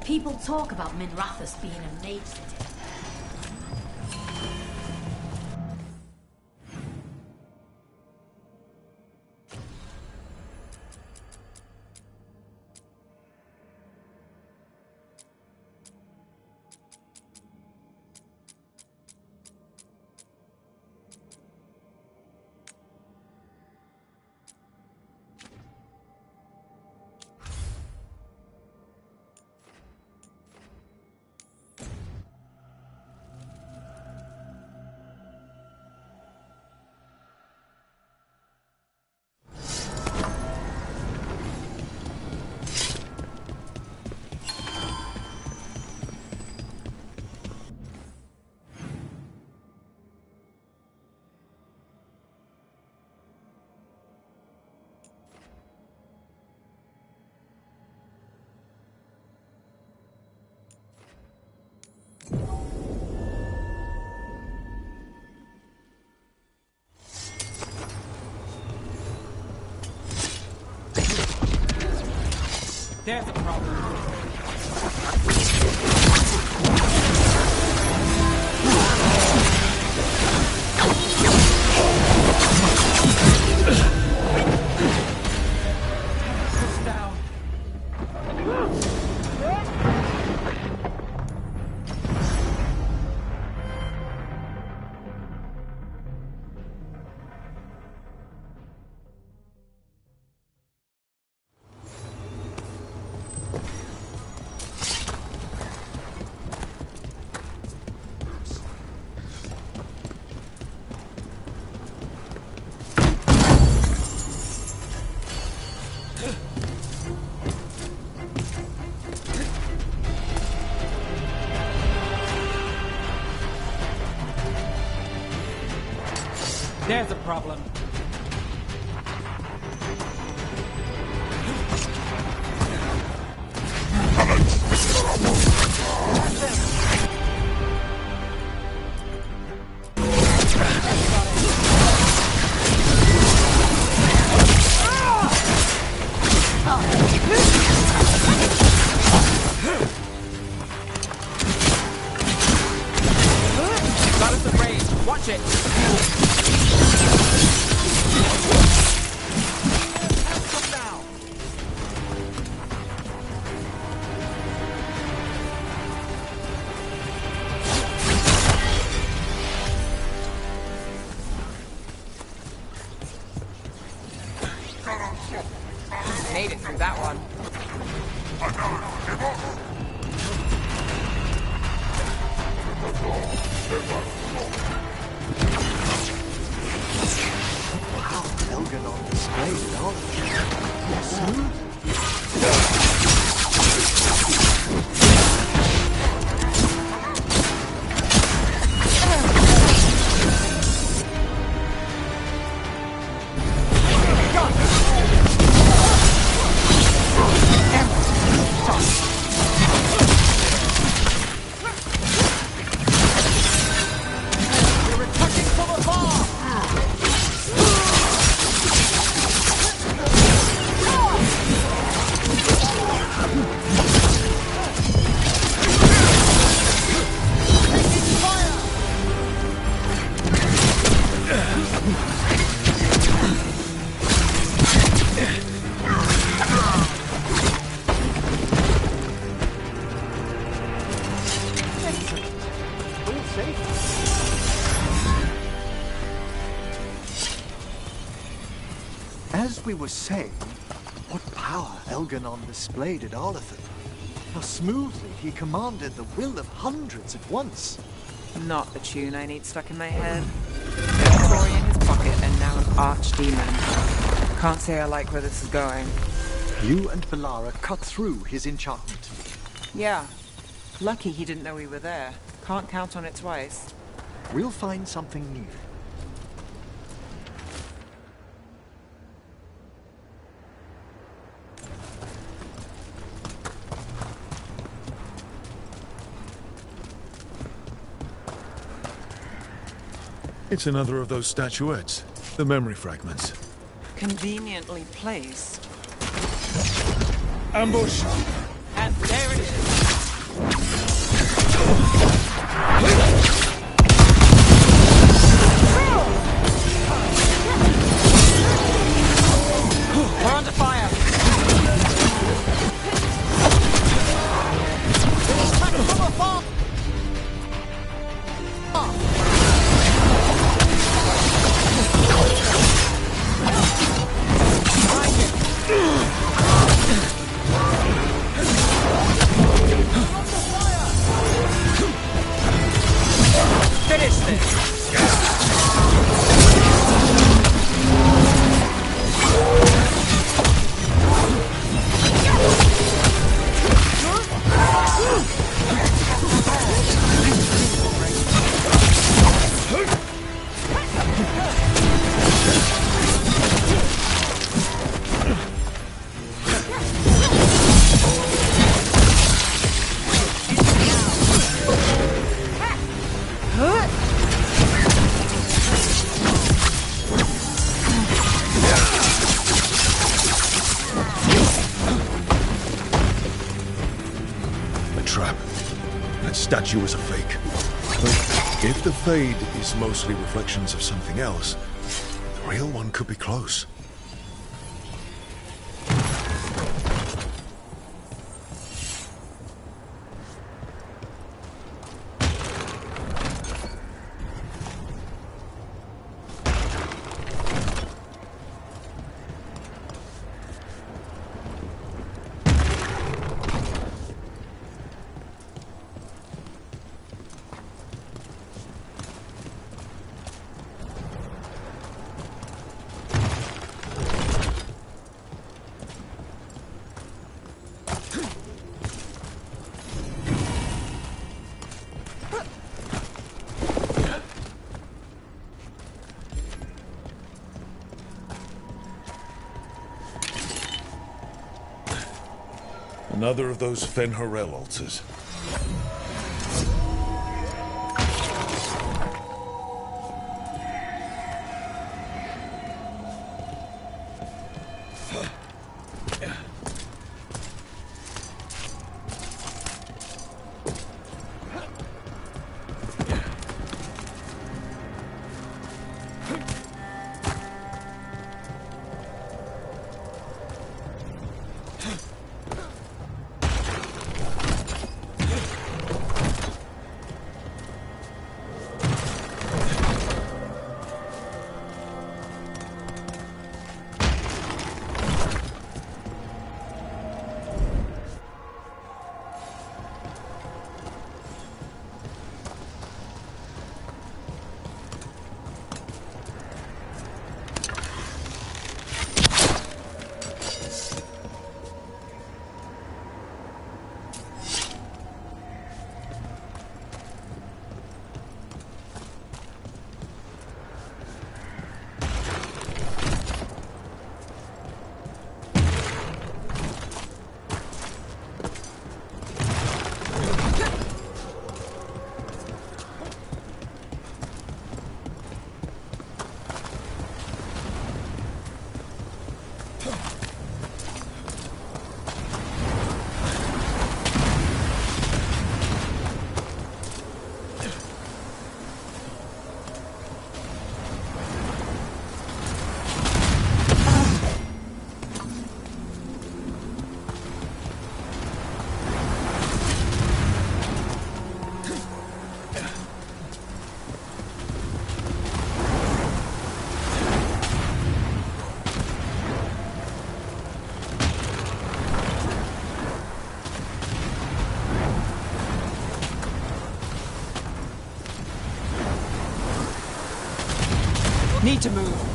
People talk about Minrathous being a mage city. There's a problem. Push down. There's a problem. Got us a range. Watch it. Made it through that one. Wow, Elganon displayed it all. Smooth. As we were saying, what power Elganon displayed at Arlathan. How smoothly he commanded the will of hundreds at once. Not the tune I need stuck in my head. A Tory in his pocket and now an archdemon. Can't say I like where this is going. You and Belara cut through his enchantment. Yeah. Lucky he didn't know we were there. Can't count on it twice. We'll find something new. It's another of those statuettes. The memory fragments. Conveniently placed. Ambush! And there it is! trap. That statue is a fake. But if the fade is mostly reflections of something else, the real one could be close. Another of those Fen'Harel altars. Need to move.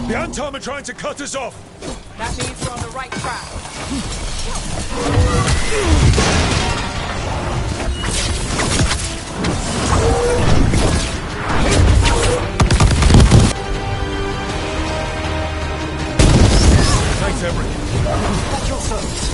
The Antom are trying to cut us off! That means we're on the right track. Thanks, Everett. At your service.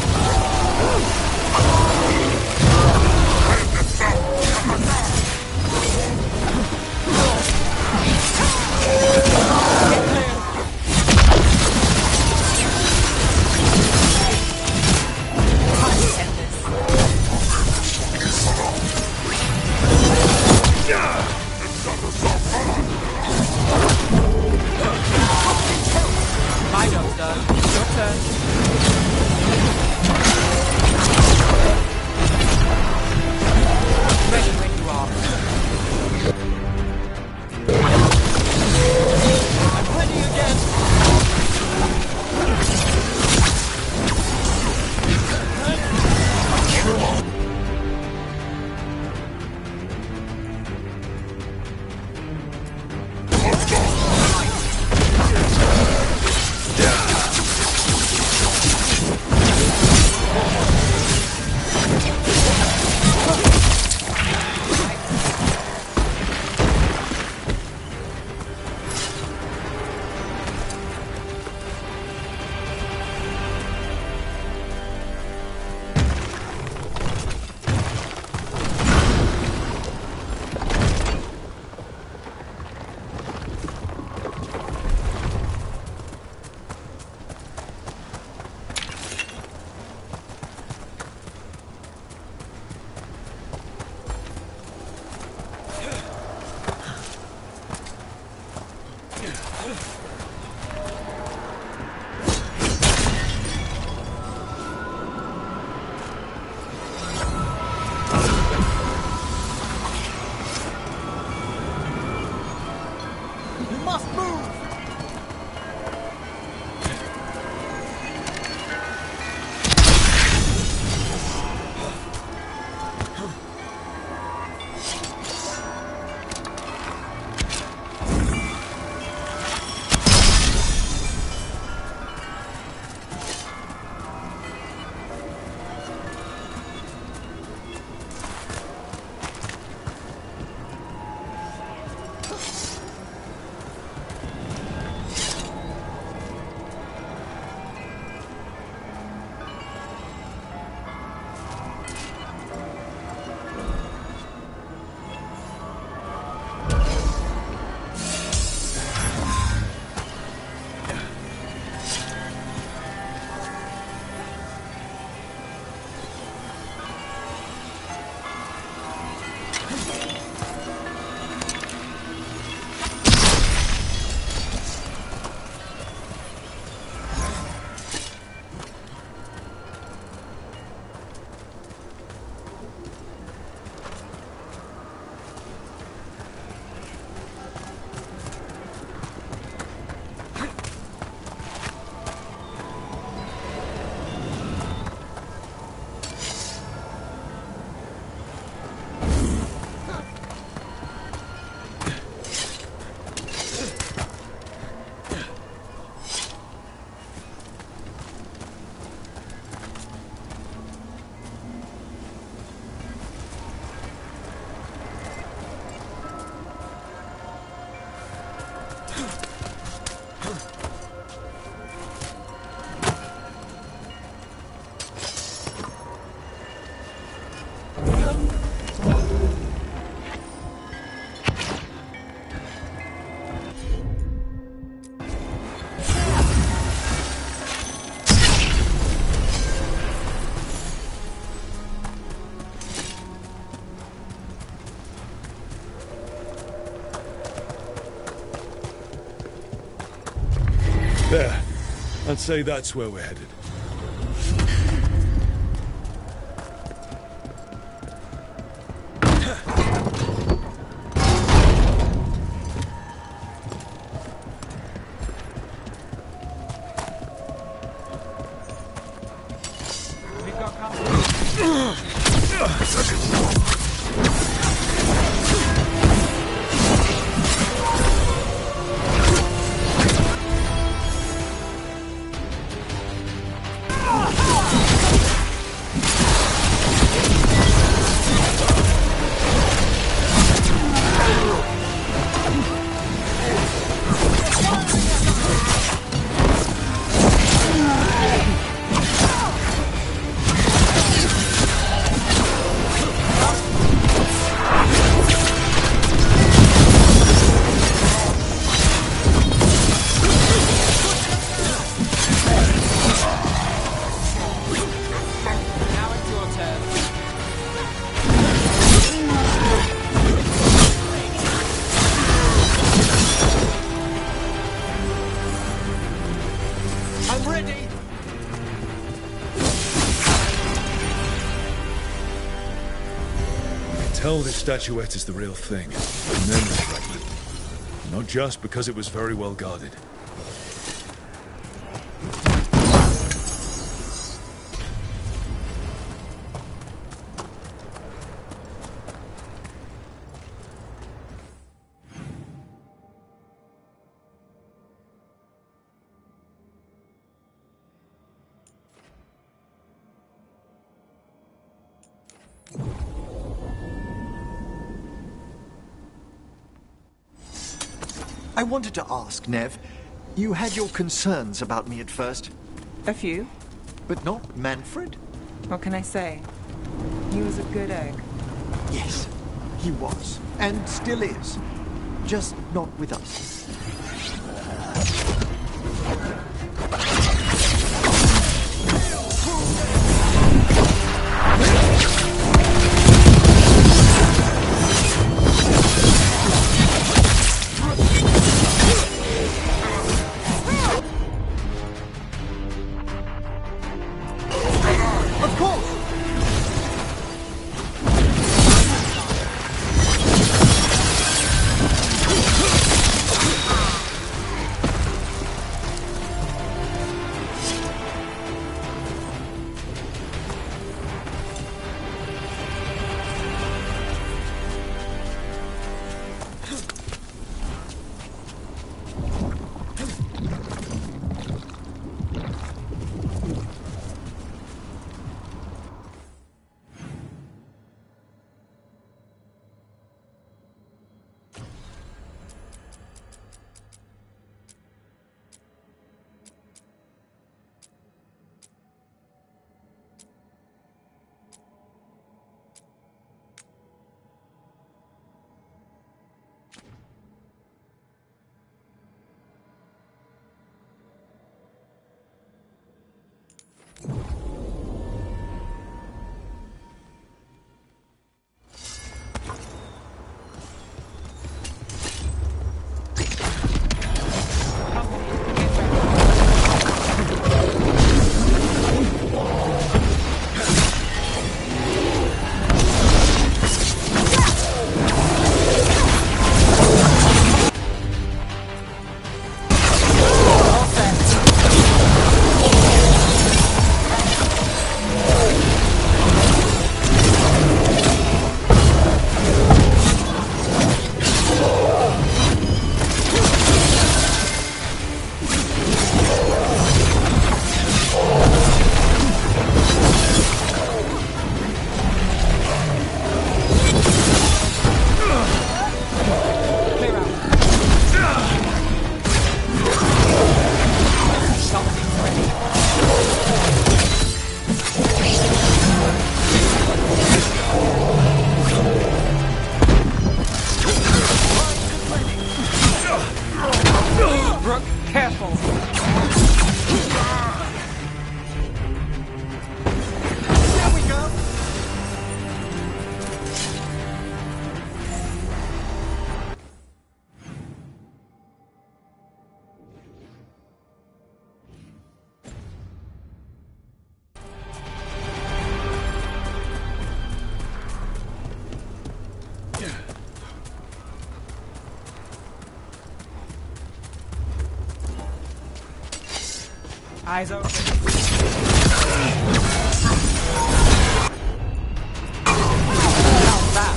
My job's done. Your turn. Ready when you are. I'm ready again. We must move! There. I'd say that's where we're headed. We've got company. tell this statuette is the real thing. An memory fragment. Not just because it was very well guarded. I wanted to ask, Nev. You had your concerns about me at first, A few. but not Manfred? What can I say? He was a good egg. Yes, he was, and still is. Just not with us. Of course! Eyes open. How's that?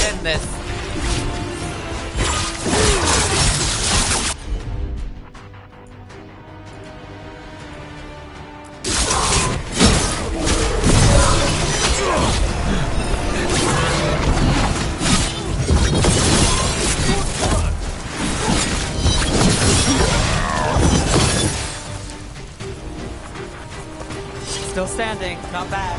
End this. Still standing, not bad.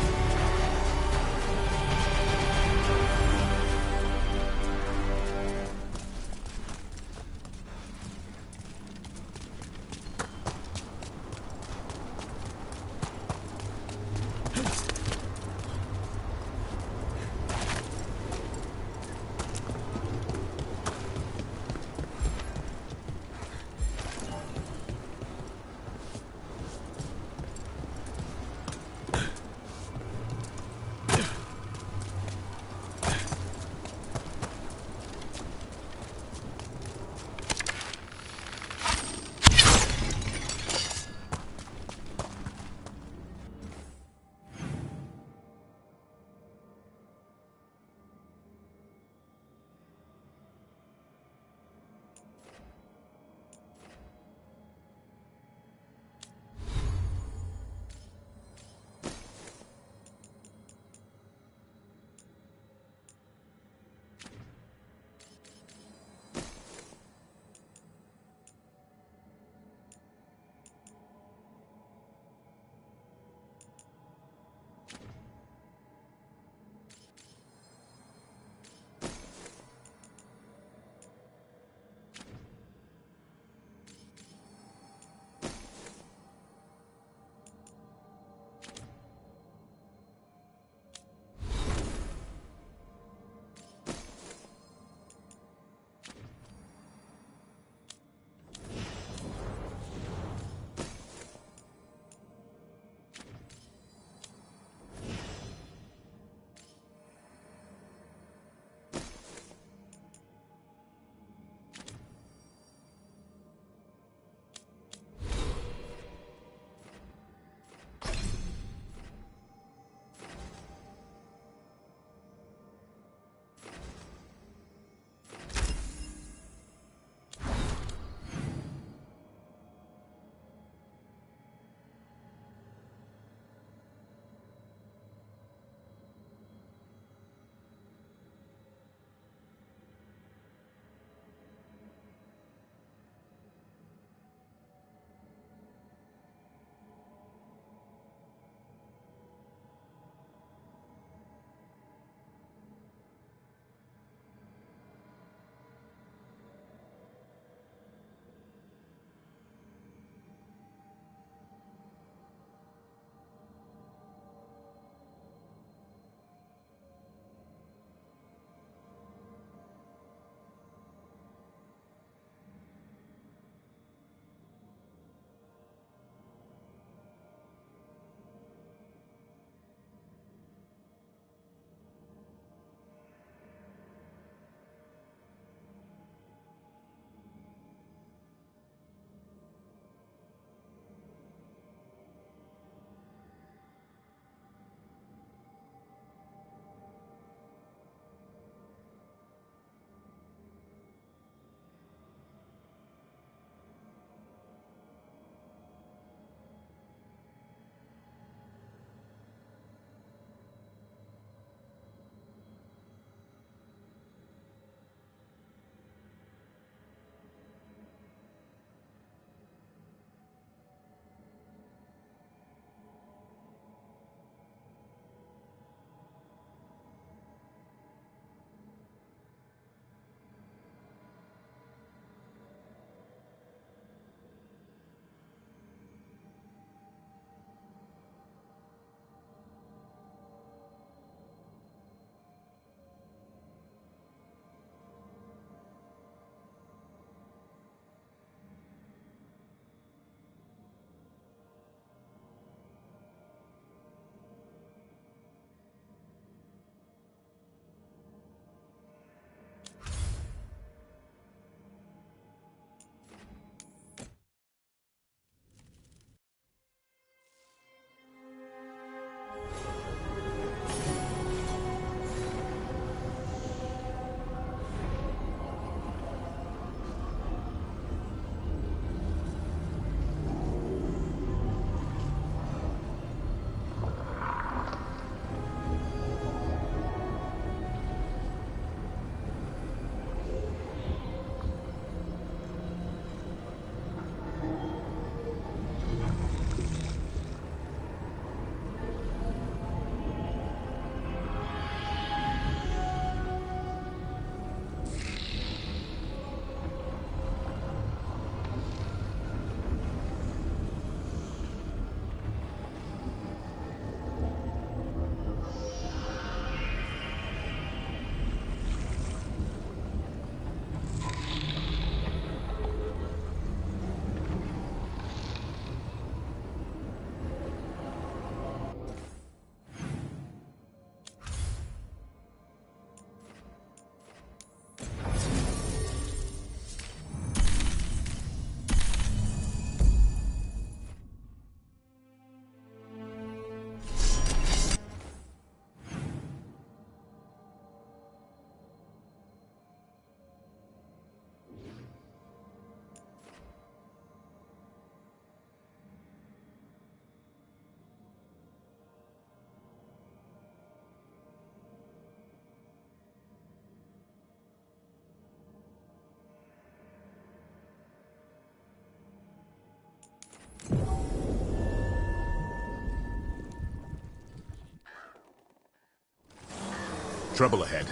trouble ahead.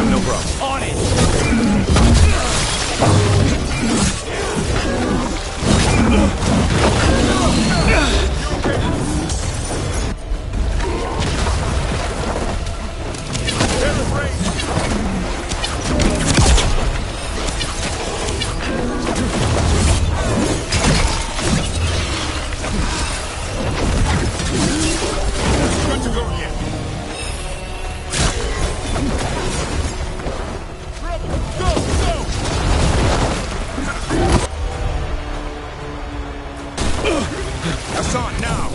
No problem. On it! Got to go again. That's on now!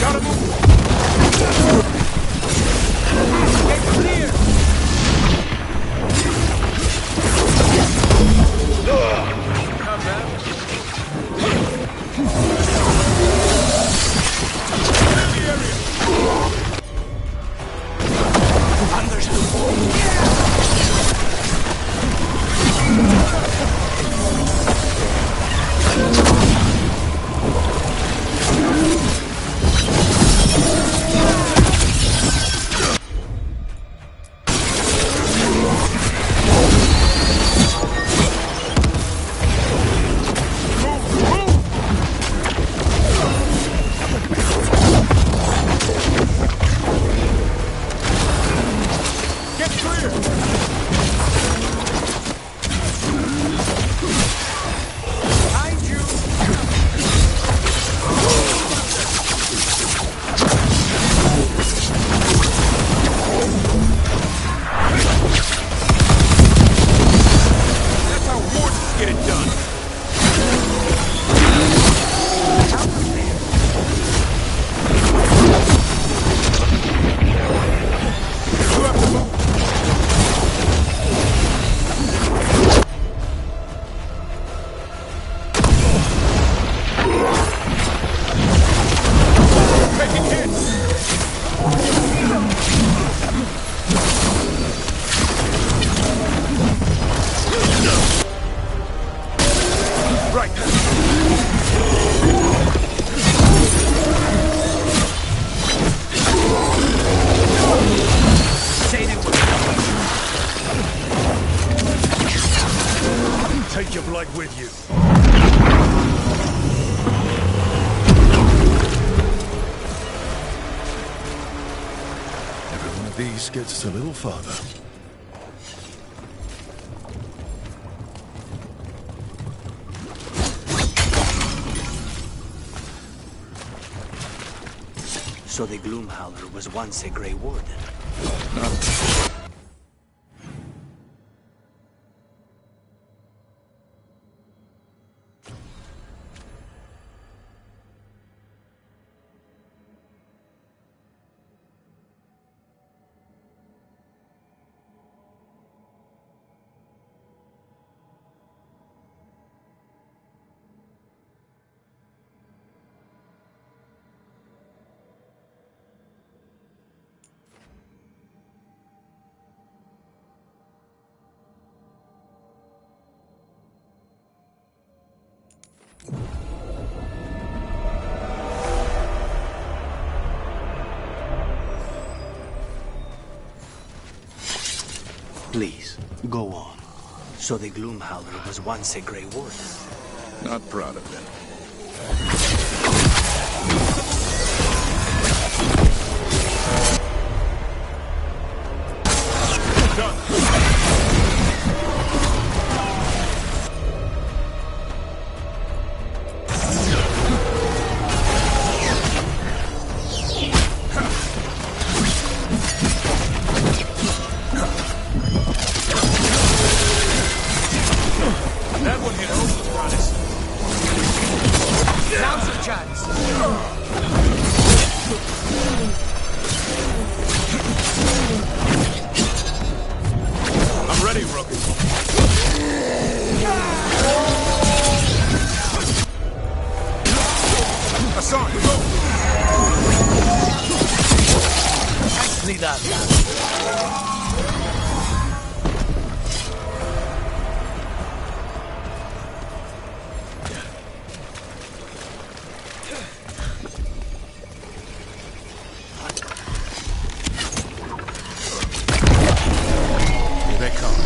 Gotta move! Get clear! Not bad. Take your blood with you. Every one of these gets us a little farther. So the Gloomhowler was once a Grey Warden. Please, go on. So the Gloomhowler was once a Grey Warden. Not proud of him. That one hit home, Promise. Now's your chance. I'm ready, Rookie. Hassan, go! Nicely done. Here they come.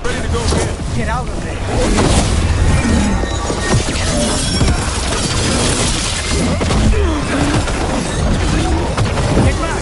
Ready to go again. Get out of there. Get back.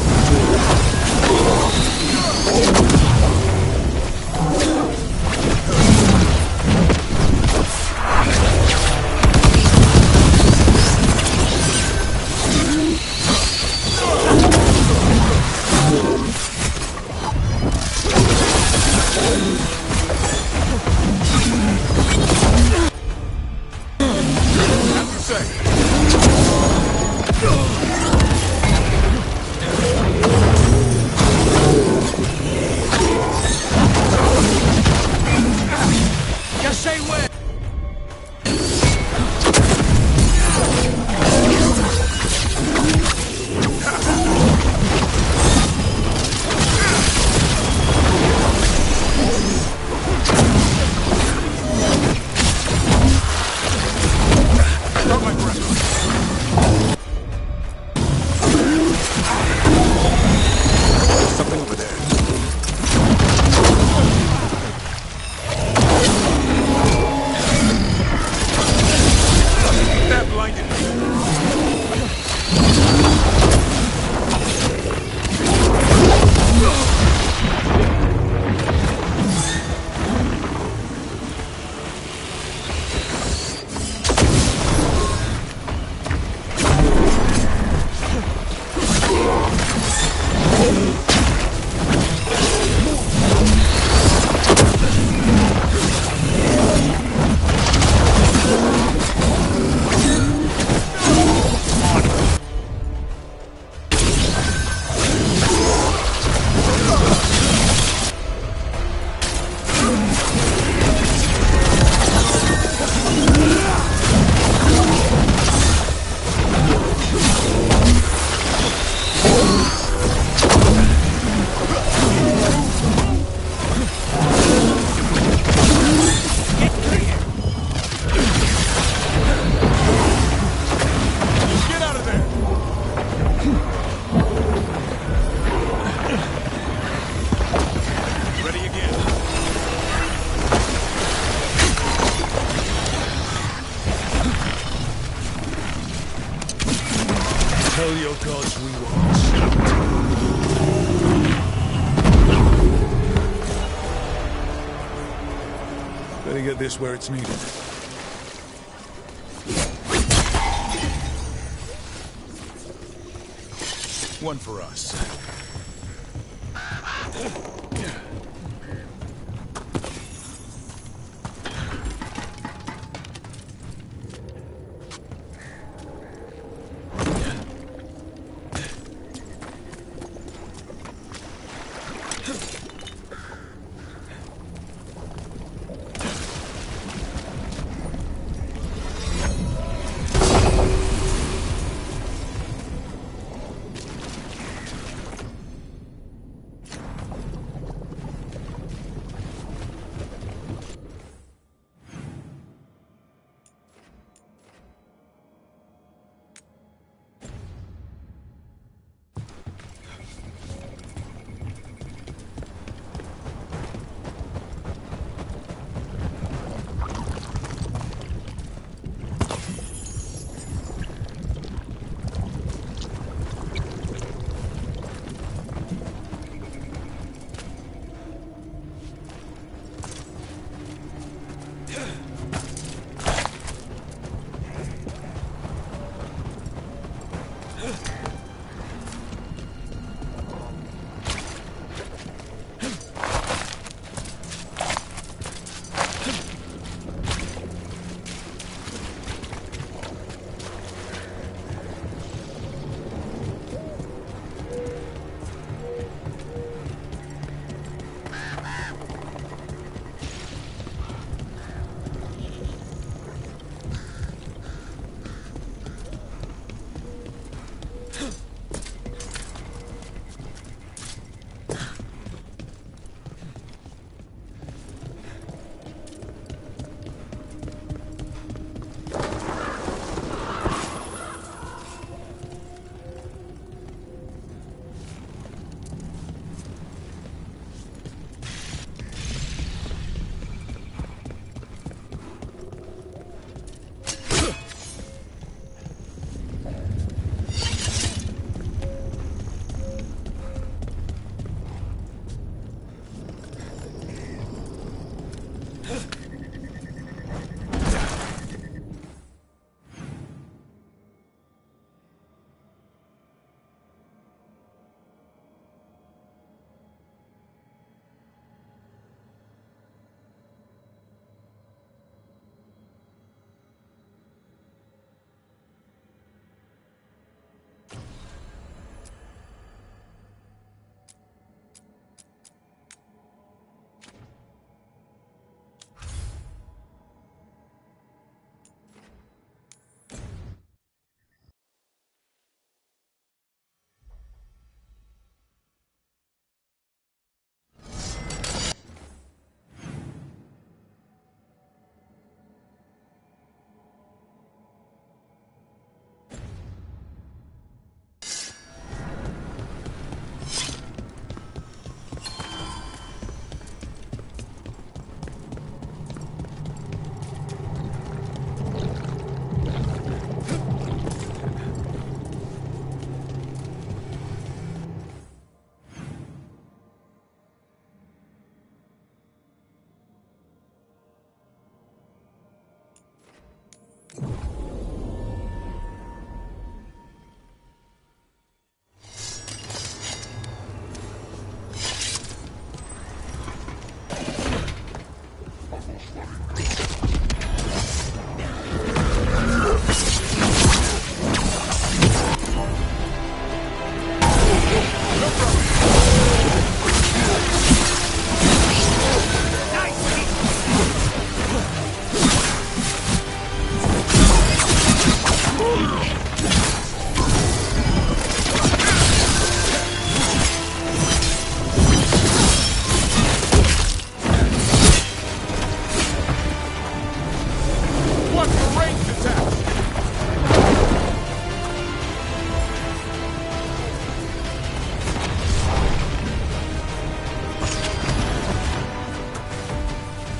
Have to say. Just say where. Got my breath. Something over there. That blinded me. Get out of there. Ready again. Tell your gods we won't stop. Better get this where it's needed. One for us. One for ranged attack!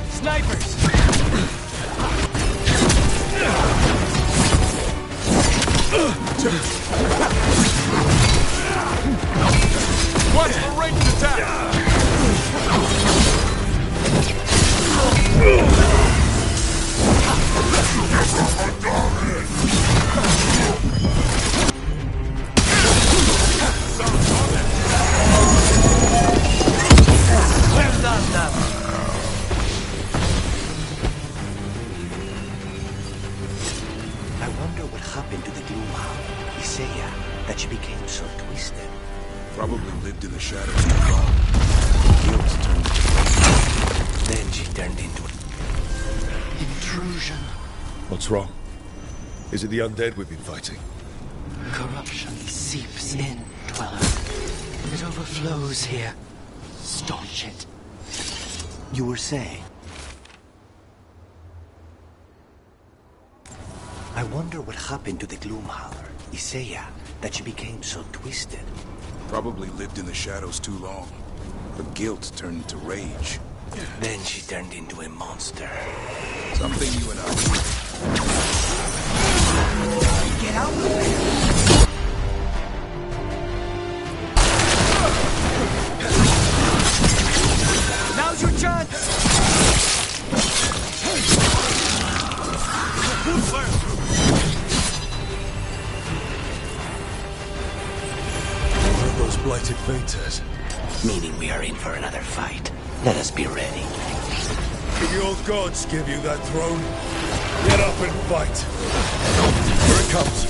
Snipers! One for ranged attack! Well done, love. I wonder what happened to the Gloomhound, Isaiah, that she became so twisted. Probably lived in the shadows too long. Guilt turned into rage. Then she turned into Intrusion. What's wrong? Is it the undead we've been fighting? corruption seeps in, Dweller. It overflows here. Staunch it. You were saying? I wonder what happened to the Gloomhowler, Isaiah, that she became so twisted. Probably lived in the shadows too long. Her guilt turned into rage. Then she turned into a monster. Something you and I... Get out of there! Now's your chance! One of those blighted fates. Meaning we are in for another fight. Let us be ready. Did your gods give you that throne? Get up and fight. Here it comes.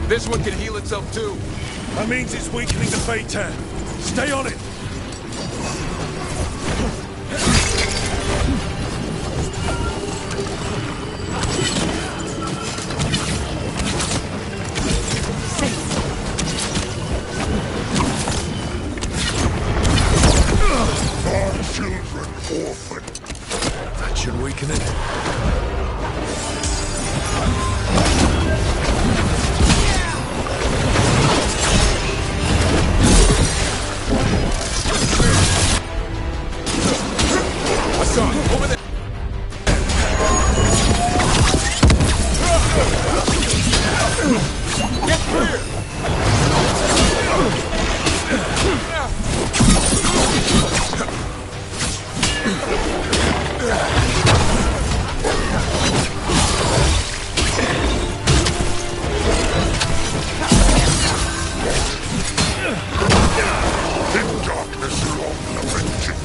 This one can heal itself too. That means it's weakening the Fate hand. Stay on it. Our children orphan. That should weaken it. Over there. Get clear. In darkness long avenging.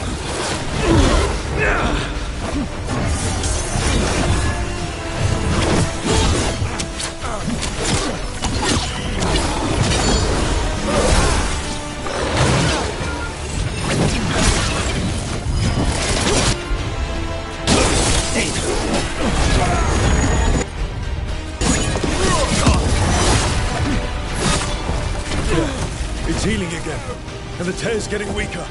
It's healing again, and the tear's getting weaker.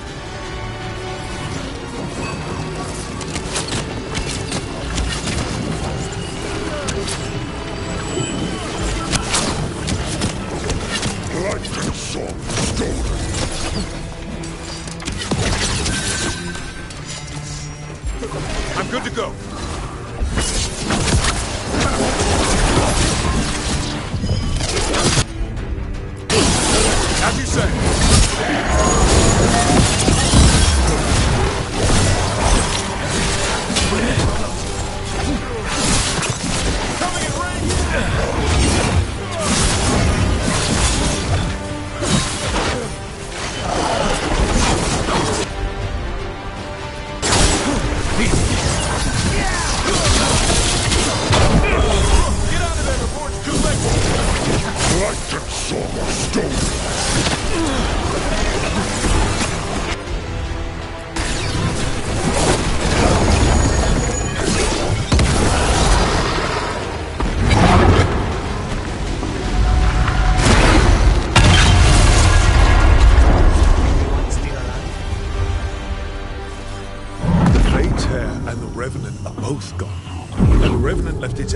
Life and song stolen. I'm good to go.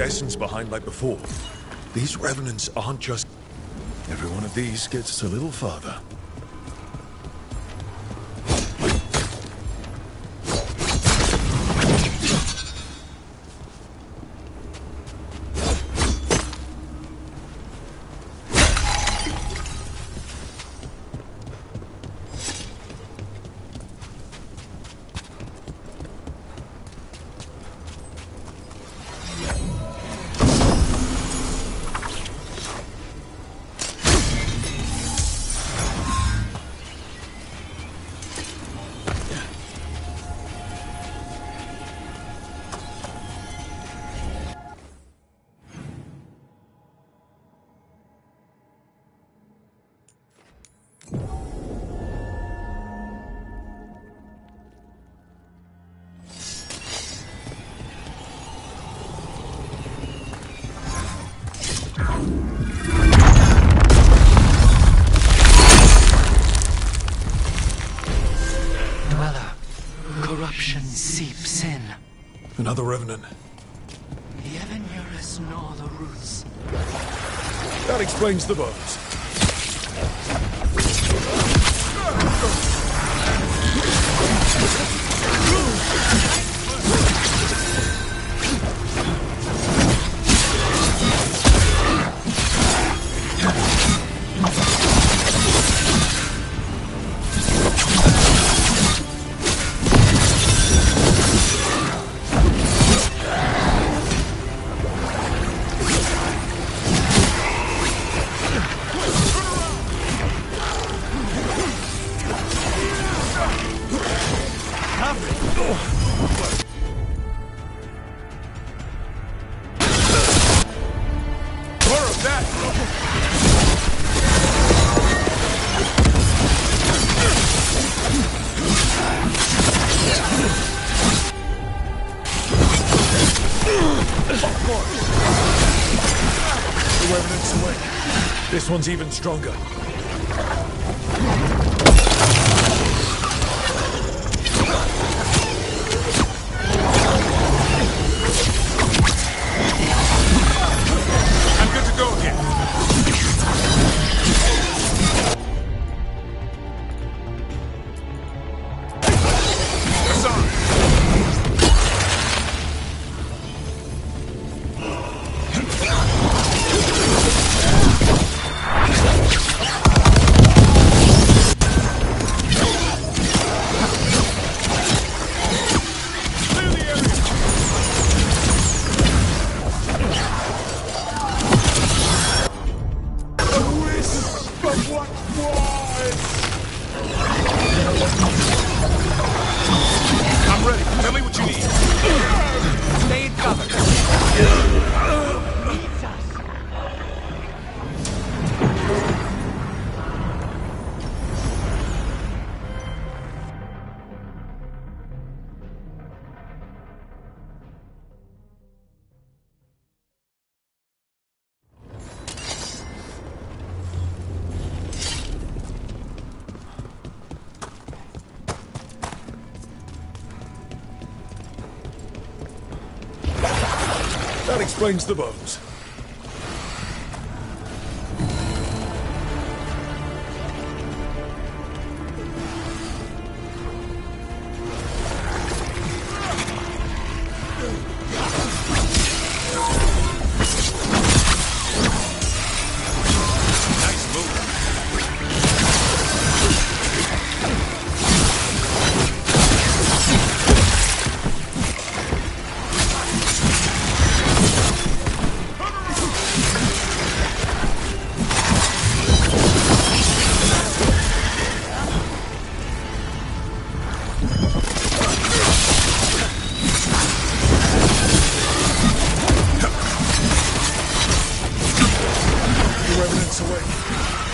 Essence behind like before. These revenants aren't just... Every one of these gets us a little farther. Corruption seeps in. Another revenant. The ever nearest gnaw the roots. That explains the bones. This one's even stronger. I'm good to go again. That's on. I'm ready. Tell me what you need. Stay in cover. That explains the bones. Nice move.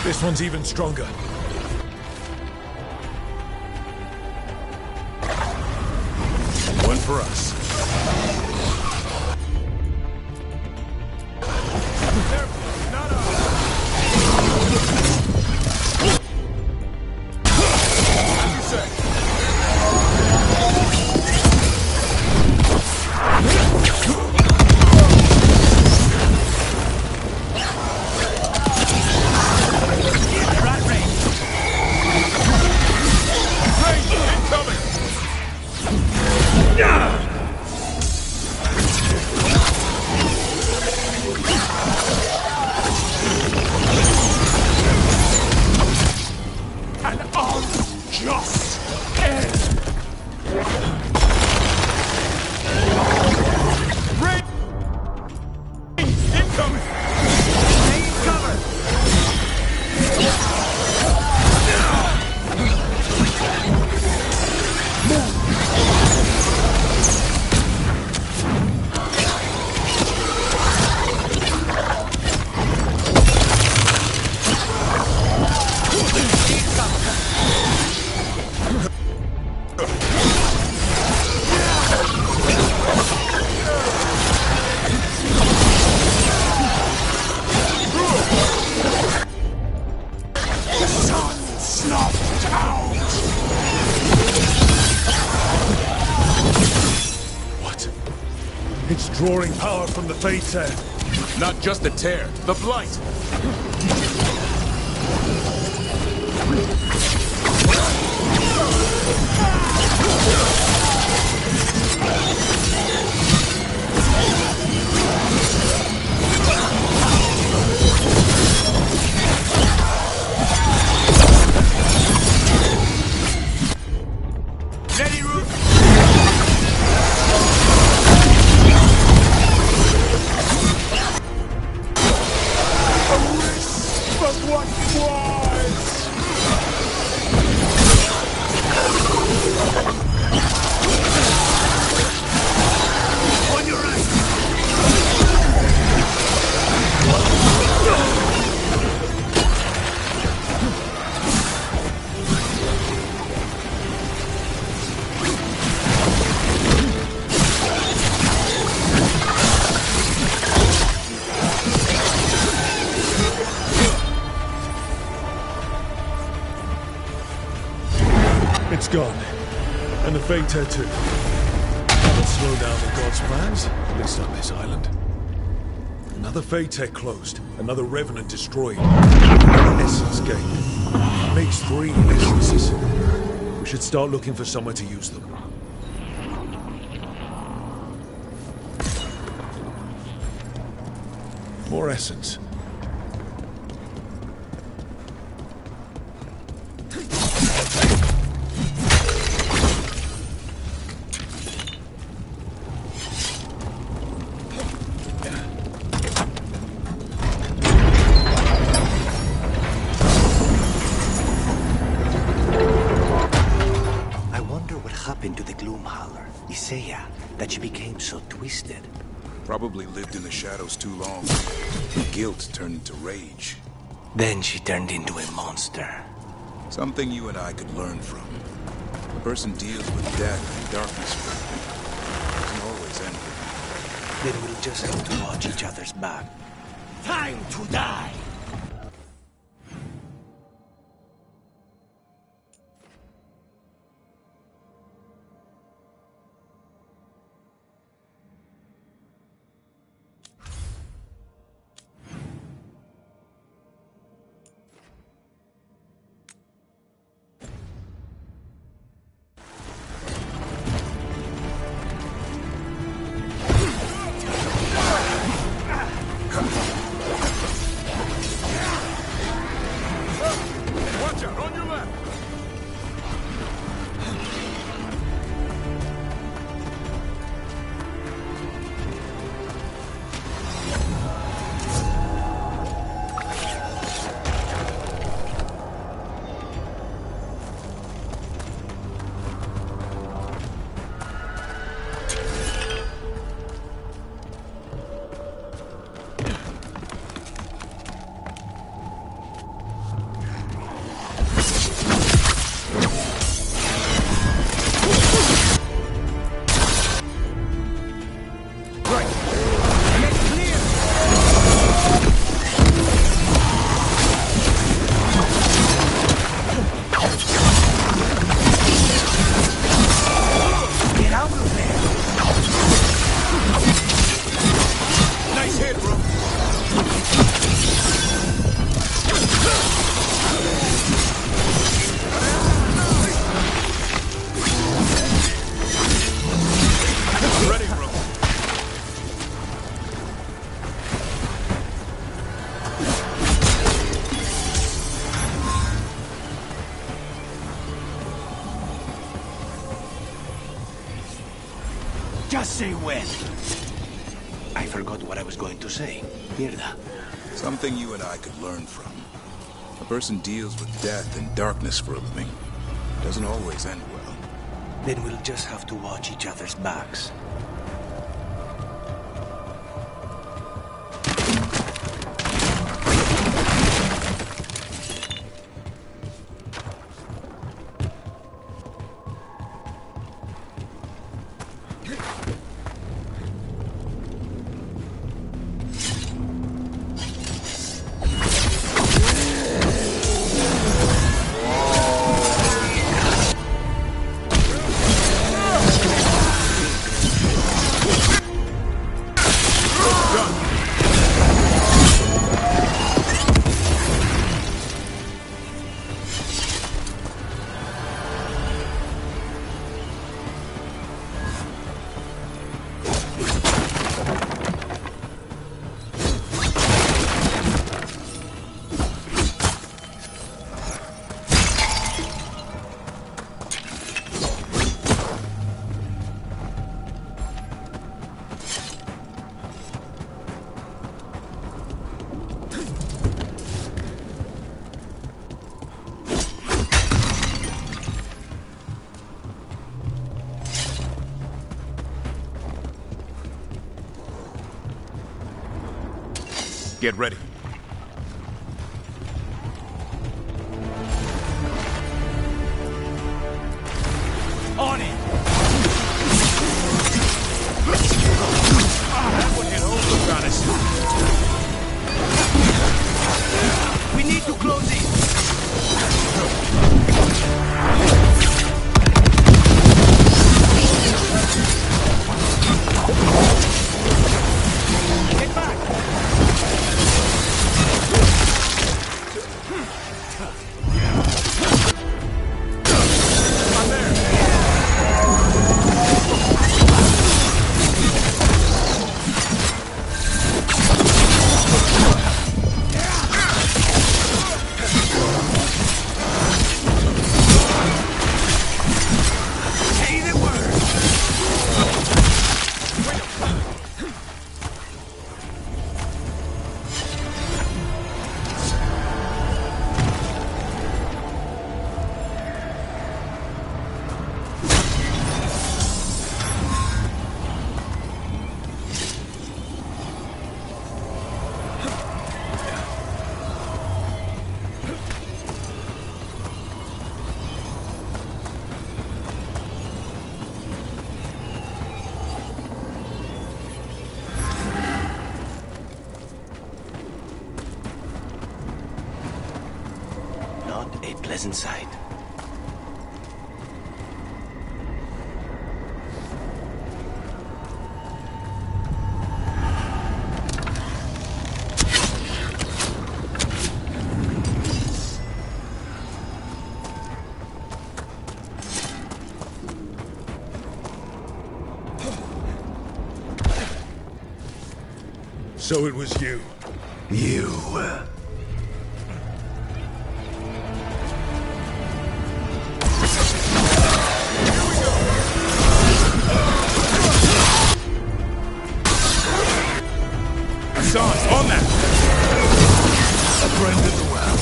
This one's even stronger. One for us. It's drawing power from the Fade Tear. Not just the tear, the blight. It's gone. And the Fade Tear too. That'll slow down the God's plans, at least on this island. Another Fade Tear closed, another Revenant destroyed. Essence gained. Makes 3 essences. We should start looking for somewhere to use them. More essence. That she became so twisted. Probably lived in the shadows too long. Guilt turned into rage. Then she turned into a monster. Something you and I could learn from. A person deals with death and darkness doesn't always end. Then we'll just have to watch each other's back. Time to die! Just say when. I forgot what I was going to say. Mierda. Something you and I could learn from. A person deals with death and darkness for a living. Doesn't always end well. Then we'll just have to watch each other's backs. Get ready. On it! That one hit home, We need to close it! Get back! Not a pleasant sight. So it was you. You. Hassan's on that! A friend in the well.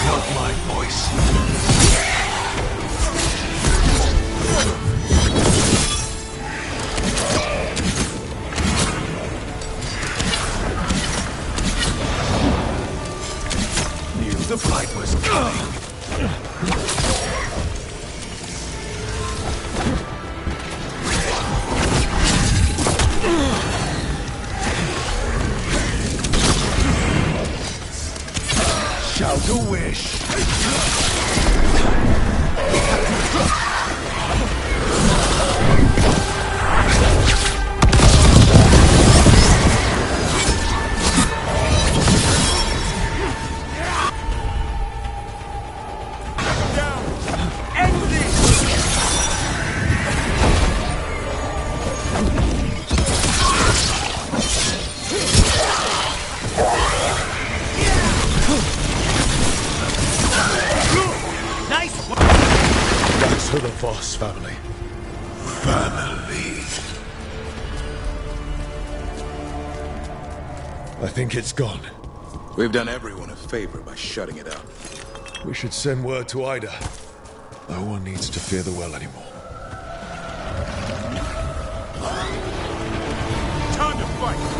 Not my voice. Knew the fight was coming. Shout a wish. the Voss family. Family. I think it's gone. We've done everyone a favor by shutting it up. We should send word to Ida. No one needs to fear the well anymore. Time to fight!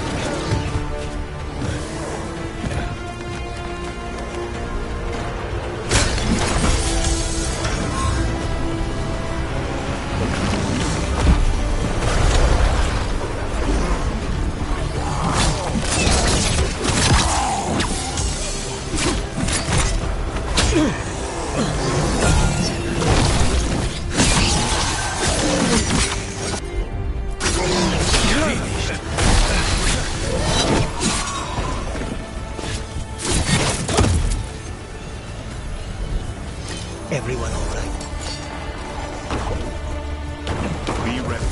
Everyone all right? Be ready.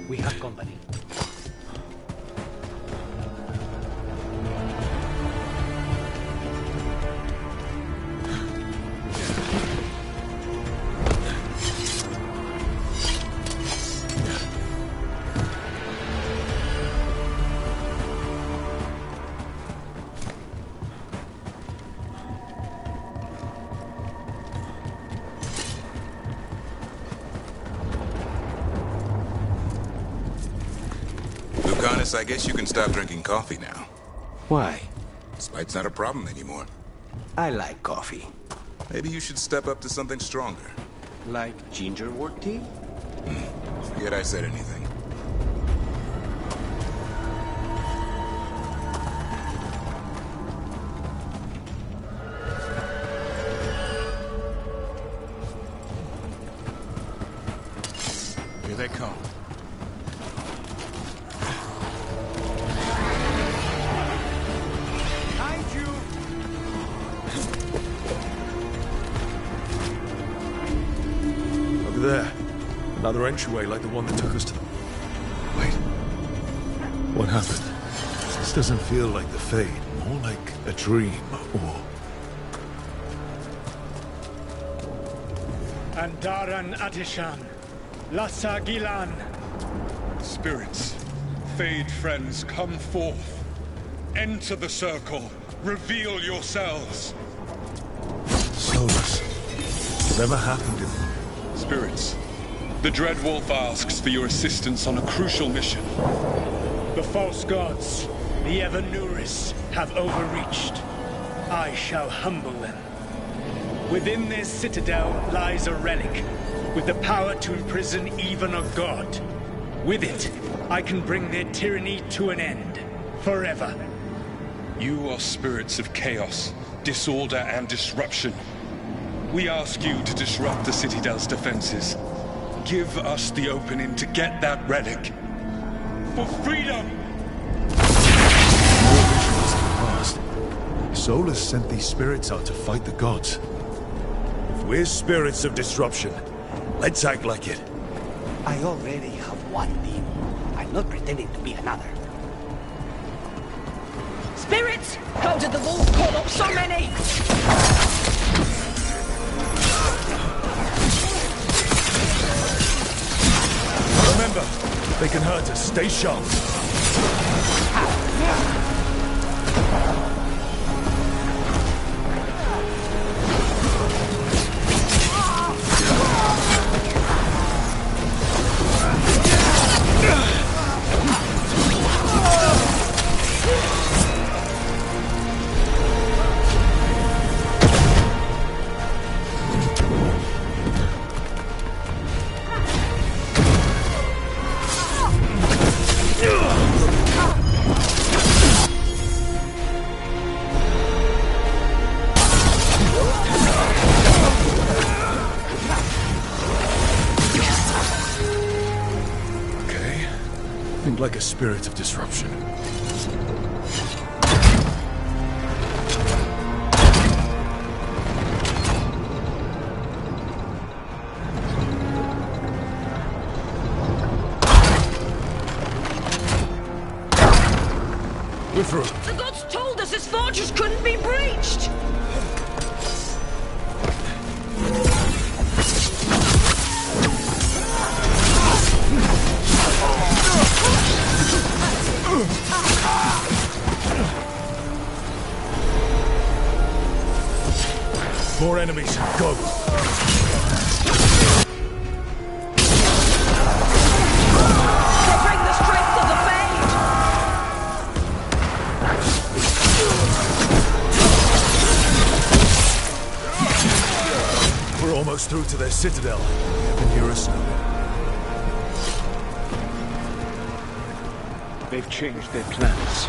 We have company. I guess you can stop drinking coffee now. Why? Spite's not a problem anymore. I like coffee. Maybe you should step up to something stronger. Like gingerwort tea? Forget I said anything. Here they come. There. Another entryway like the one that took us to the... Wait. What happened? This doesn't feel like the Fade. More like a dream, or... Andaran Atishan. Lassa Gilan. Spirits, Fade friends, come forth. Enter the circle. Reveal yourselves. Solus. Whatever happened to them? Spirits, the Dread Wolf asks for your assistance on a crucial mission. The false gods, the Evanuris, have overreached. I shall humble them. Within this citadel lies a relic, with the power to imprison even a god. With it, I can bring their tyranny to an end. Forever. You are spirits of chaos, disorder, and disruption. We ask you to disrupt the Citadel's defenses. Give us the opening to get that relic. For freedom! Your vision is past. Solus sent these spirits out to fight the gods. If we're spirits of disruption, let's act like it. I already have one demon. I'm not pretending to be another. Spirits! How did the wolf call up so many? Remember, they can hurt us. Stay sharp. Think like a spirit of disruption. We're through. The gods told us this fortress couldn't be breached! More enemies. Go. They bring the strength of the Fade! We're almost through to their citadel. They can hear us now. They've changed their plans.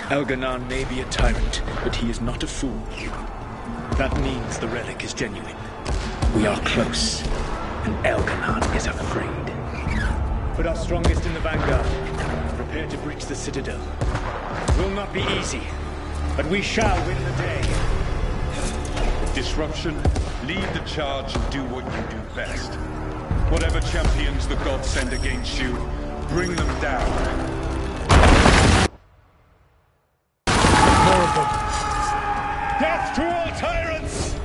Elganon may be a tyrant, but he is not a fool. That means the relic is genuine. We are close, and Elganon is afraid. Put our strongest in the vanguard. Prepare to breach the citadel. It will not be easy, but we shall win the day. Disruption, lead the charge and do what you do best. Whatever champions the gods send against you, bring them down. More of them. Death to all tyrants!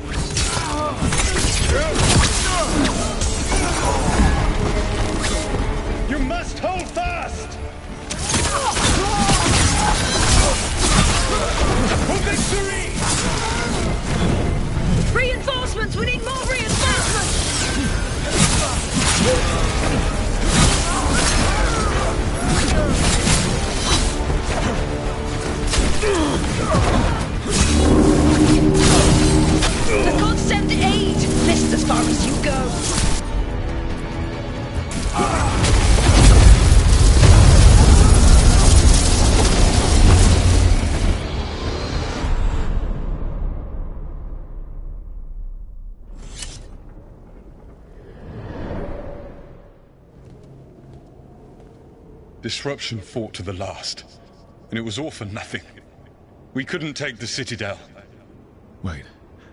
You must hold fast! For victory! Reinforcements! We need more reinforcements! The gods send aid! List as far as you go! Disruption fought to the last, and it was all for nothing. We couldn't take the Citadel. Wait,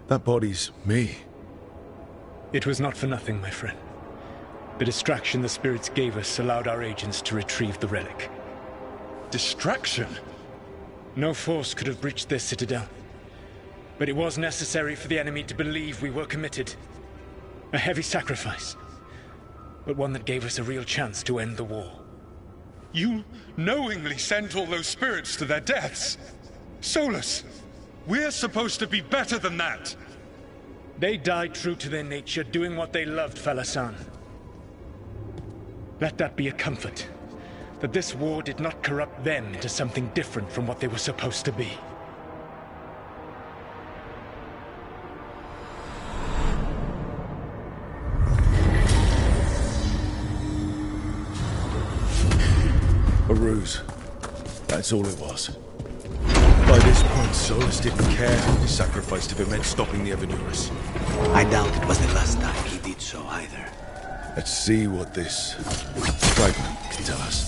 that body's me. It was not for nothing, my friend. The distraction the spirits gave us allowed our agents to retrieve the relic. Distraction? No force could have breached their citadel. But it was necessary for the enemy to believe we were committed. A heavy sacrifice, but one that gave us a real chance to end the war. You knowingly sent all those spirits to their deaths. Solus, we're supposed to be better than that. They died true to their nature, doing what they loved, Falasan. Let that be a comfort, that this war did not corrupt them into something different from what they were supposed to be. A ruse. That's all it was. By this point, Solus didn't care who he sacrificed if it meant stopping the Evanuris. I doubt it was the last time he did so either. Let's see what this fragment can tell us.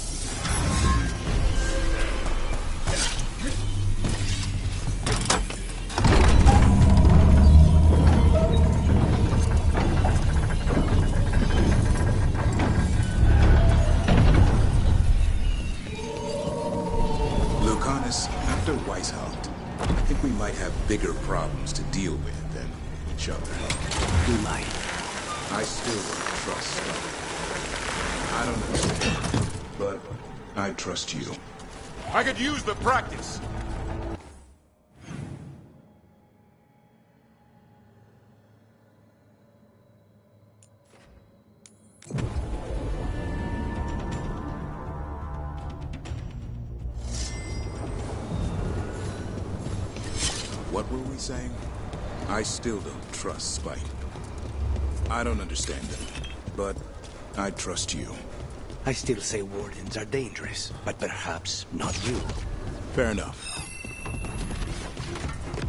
After Weishaupt, I think we might have bigger problems to deal with than each other. We might. I still don't trust Scully. I don't understand, but I trust you. I could use the practice. What were we saying? I still don't trust Spite. I don't understand it, but I trust you. I still say wardens are dangerous, but perhaps not you. Fair enough.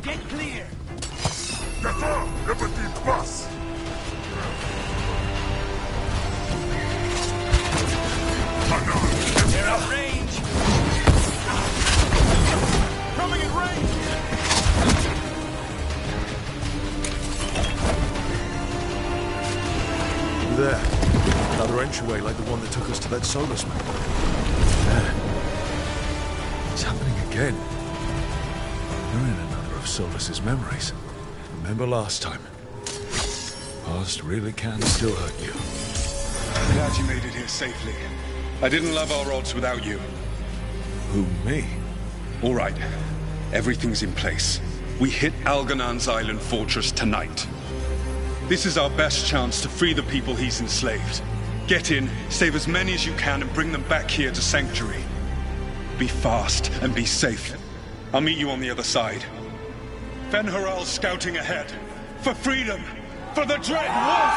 Get clear! They're out of range! Coming in range! There. Another entryway like the one that took us to that Solus map. There. It's happening again. We're in another of Solus's memories. Remember last time? Past really can still hurt you. I'm glad you made it here safely. I didn't love our odds without you. Who, me? All right. Everything's in place. We hit Algernon's island fortress tonight. This is our best chance to free the people he's enslaved. Get in, save as many as you can, and bring them back here to Sanctuary. Be fast and be safe. I'll meet you on the other side. Fen-Haral's scouting ahead. For freedom! For the Dread Wolf!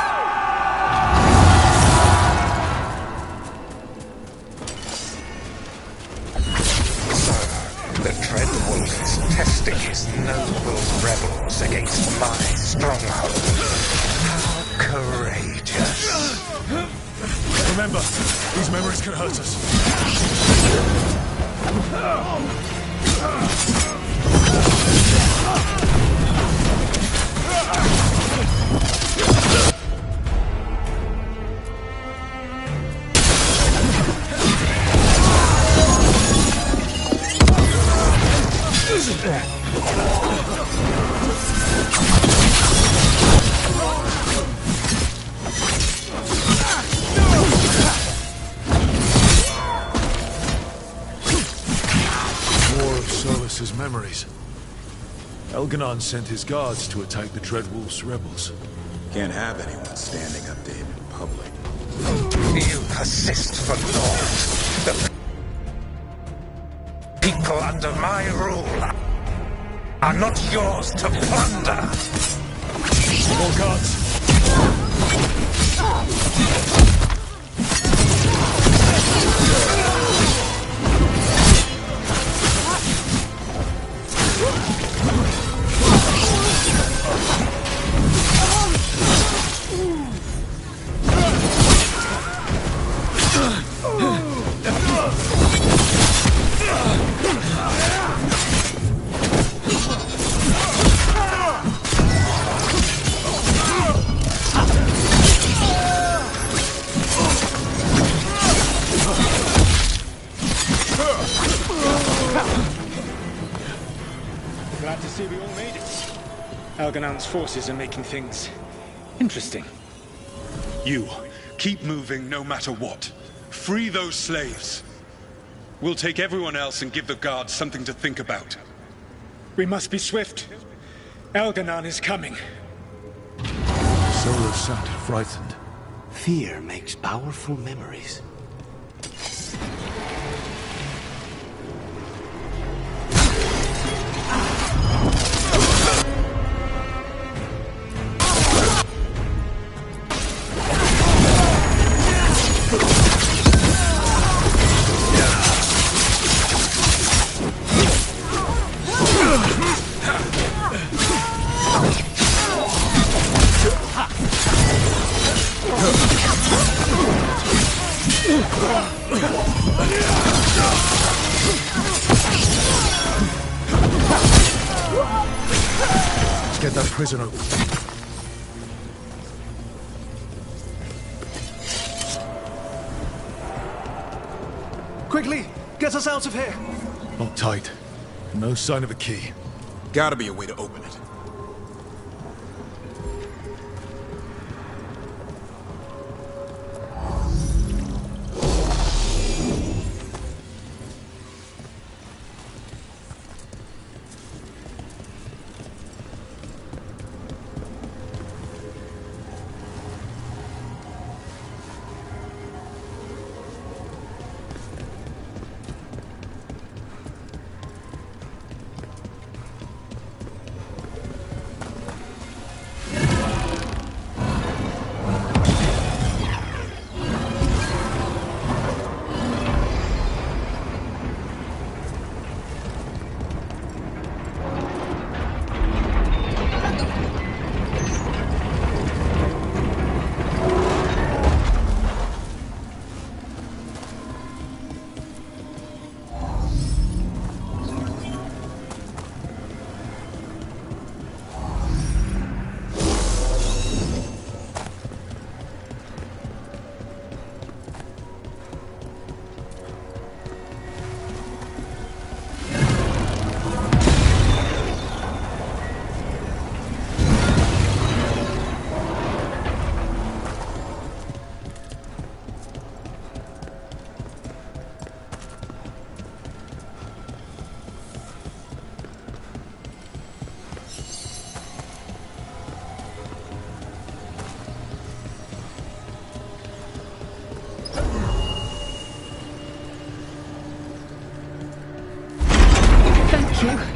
The Dread Wolf is testing his noble rebels against my stronghold. How courageous. Remember, these memories can hurt us. More of Solus's memories. Elganon sent his guards to attack the Dreadwolf's rebels. Can't have anyone standing up to him in public. You persist for naught. The people under my rule are not yours to plunder. More guards. Glad to see we all made it. Algernon's forces are making things interesting. You, keep moving no matter what. Free those slaves. We'll take everyone else and give the guards something to think about. We must be swift. Algernon is coming. Solus sounded frightened. Fear makes powerful memories. Let's get that prison open. Quickly, get us out of here! Locked tight. No sign of a key. Gotta be a way to open it.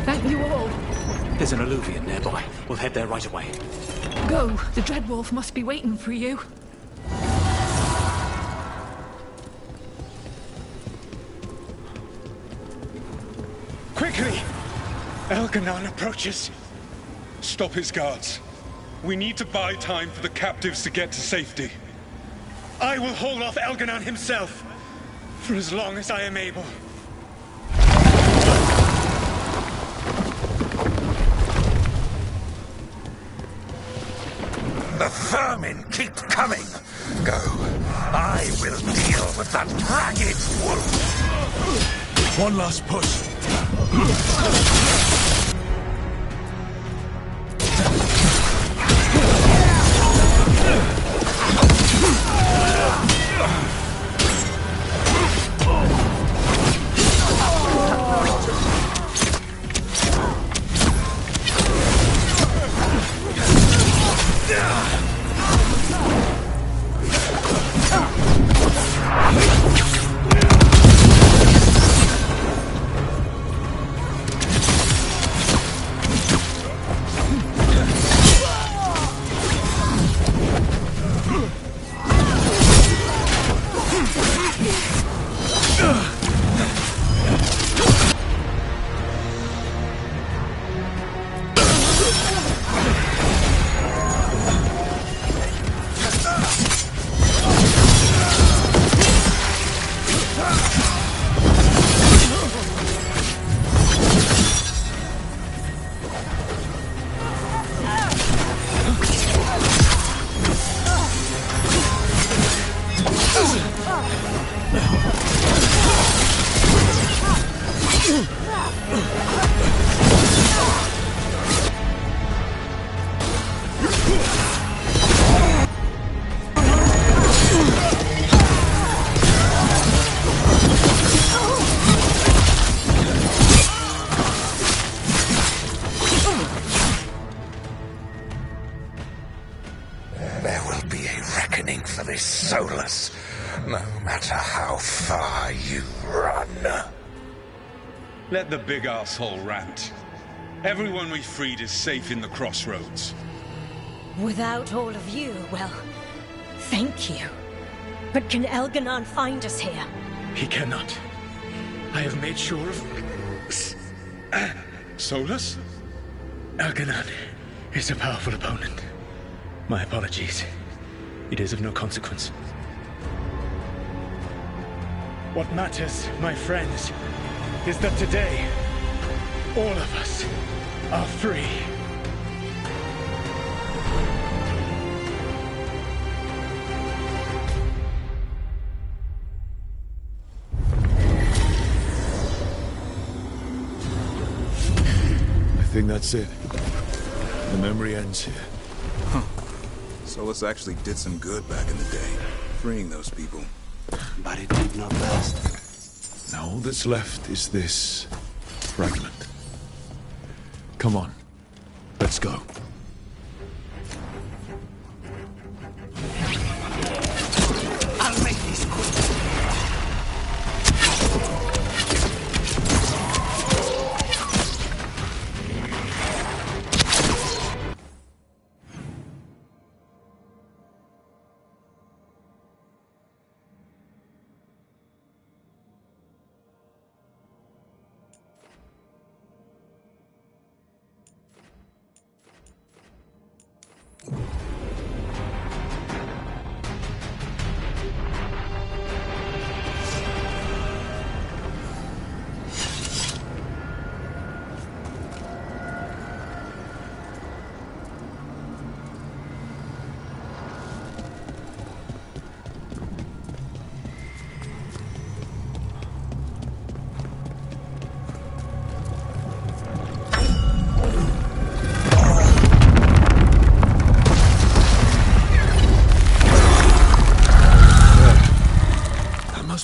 Thank you all. There's an alluvion nearby. We'll head there right away. Go. The Dreadwolf must be waiting for you. Quickly! Elganon approaches. Stop his guards. We need to buy time for the captives to get to safety. I will hold off Elganon himself for as long as I am able. The vermin keep coming. Go. I will deal with that ragged wolf. One last push. There will be a reckoning for this Solus, no matter how far you run. Let the big asshole rant. Everyone we freed is safe in the crossroads. Without all of you, well, thank you. But can Elganon find us here? He cannot. I have made sure of... Solus? Elganon is a powerful opponent. My apologies. It is of no consequence. What matters, my friends, is that today, all of us are free. I think that's it. The memory ends here. Huh. Solus actually did some good back in the day, freeing those people. But it did not last. Now all that's left is this fragment. Come on, let's go. I'll make this quick.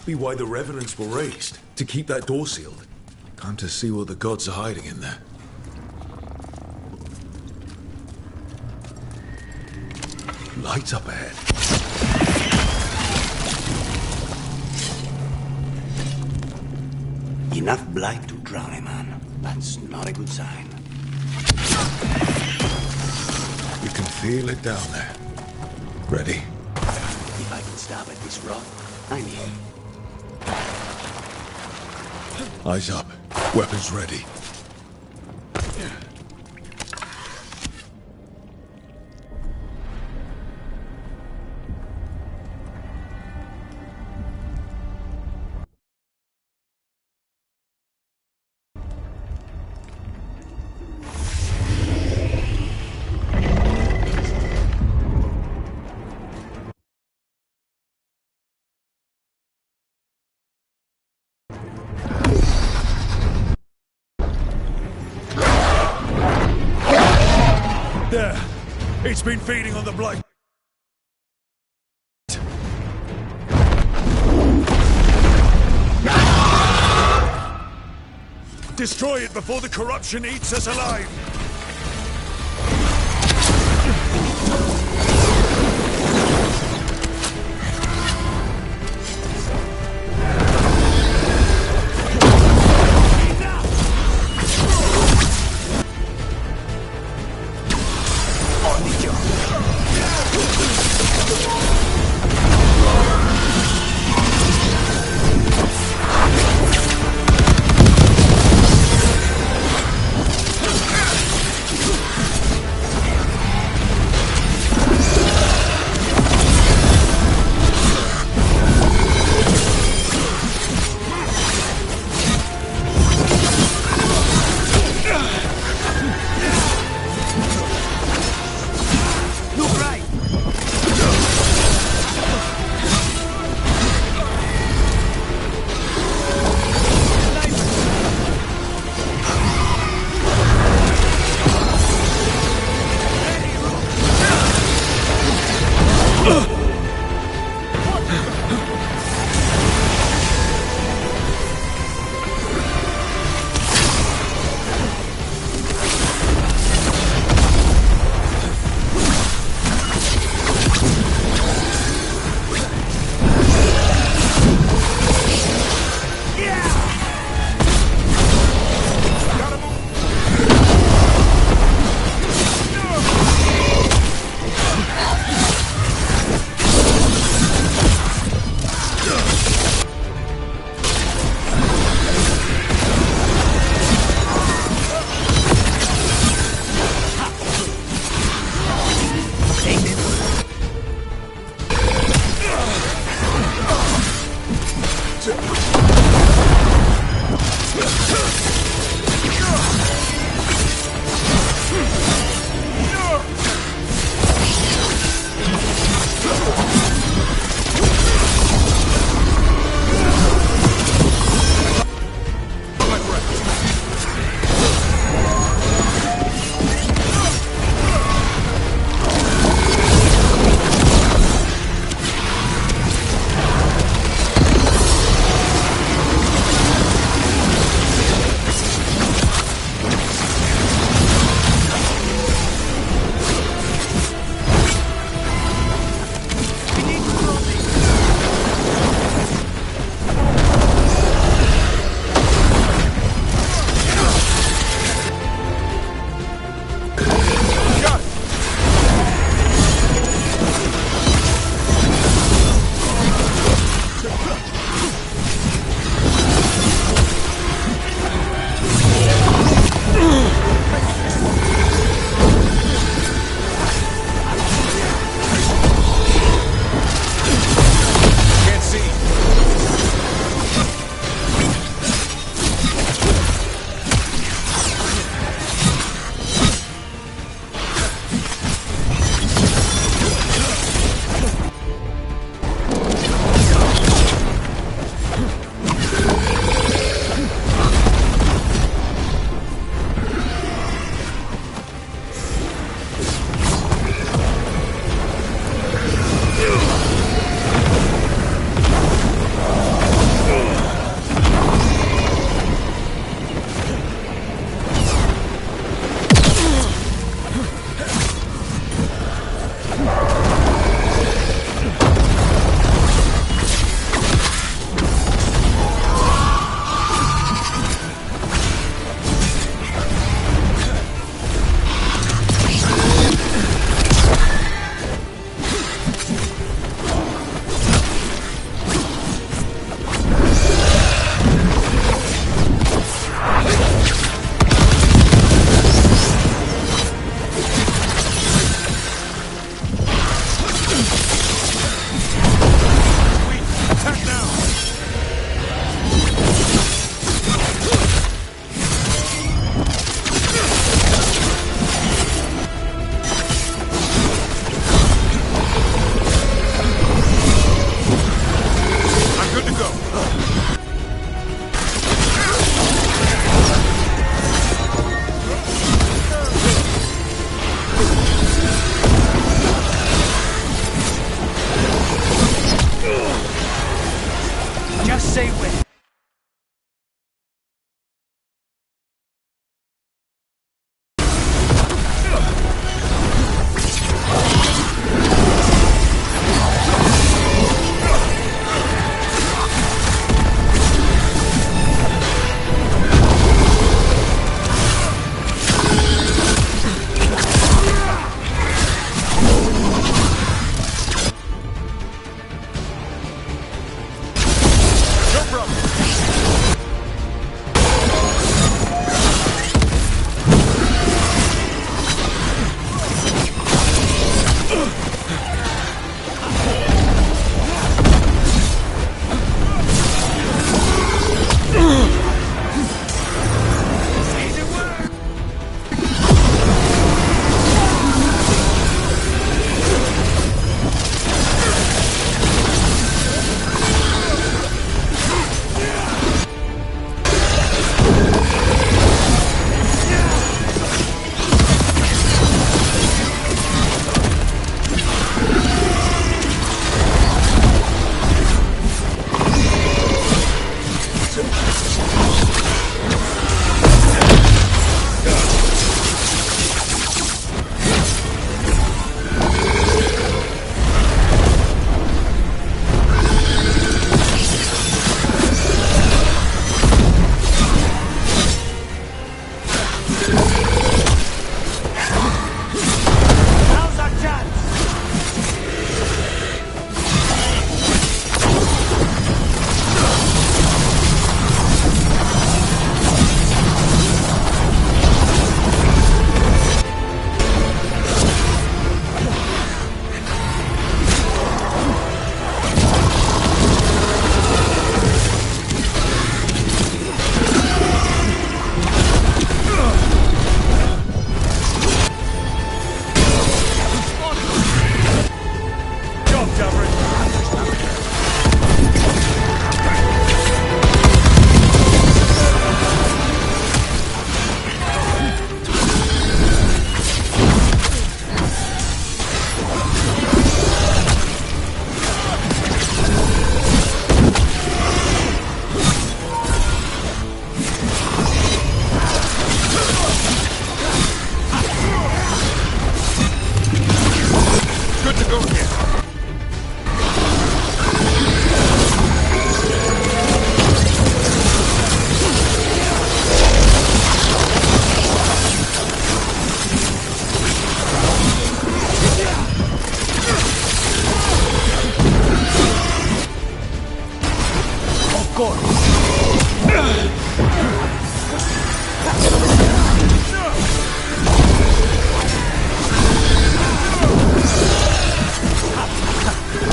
Be why the revenants were raised, to keep that door sealed. Time to see what the gods are hiding in there. Lights up ahead. Enough blight to drown a man. That's not a good sign. You can feel it down there. Ready? If I can stop at this rod, I'm in. Eyes up. Weapons ready. There! It's been feeding on the blight. Destroy it before the corruption eats us alive! problem.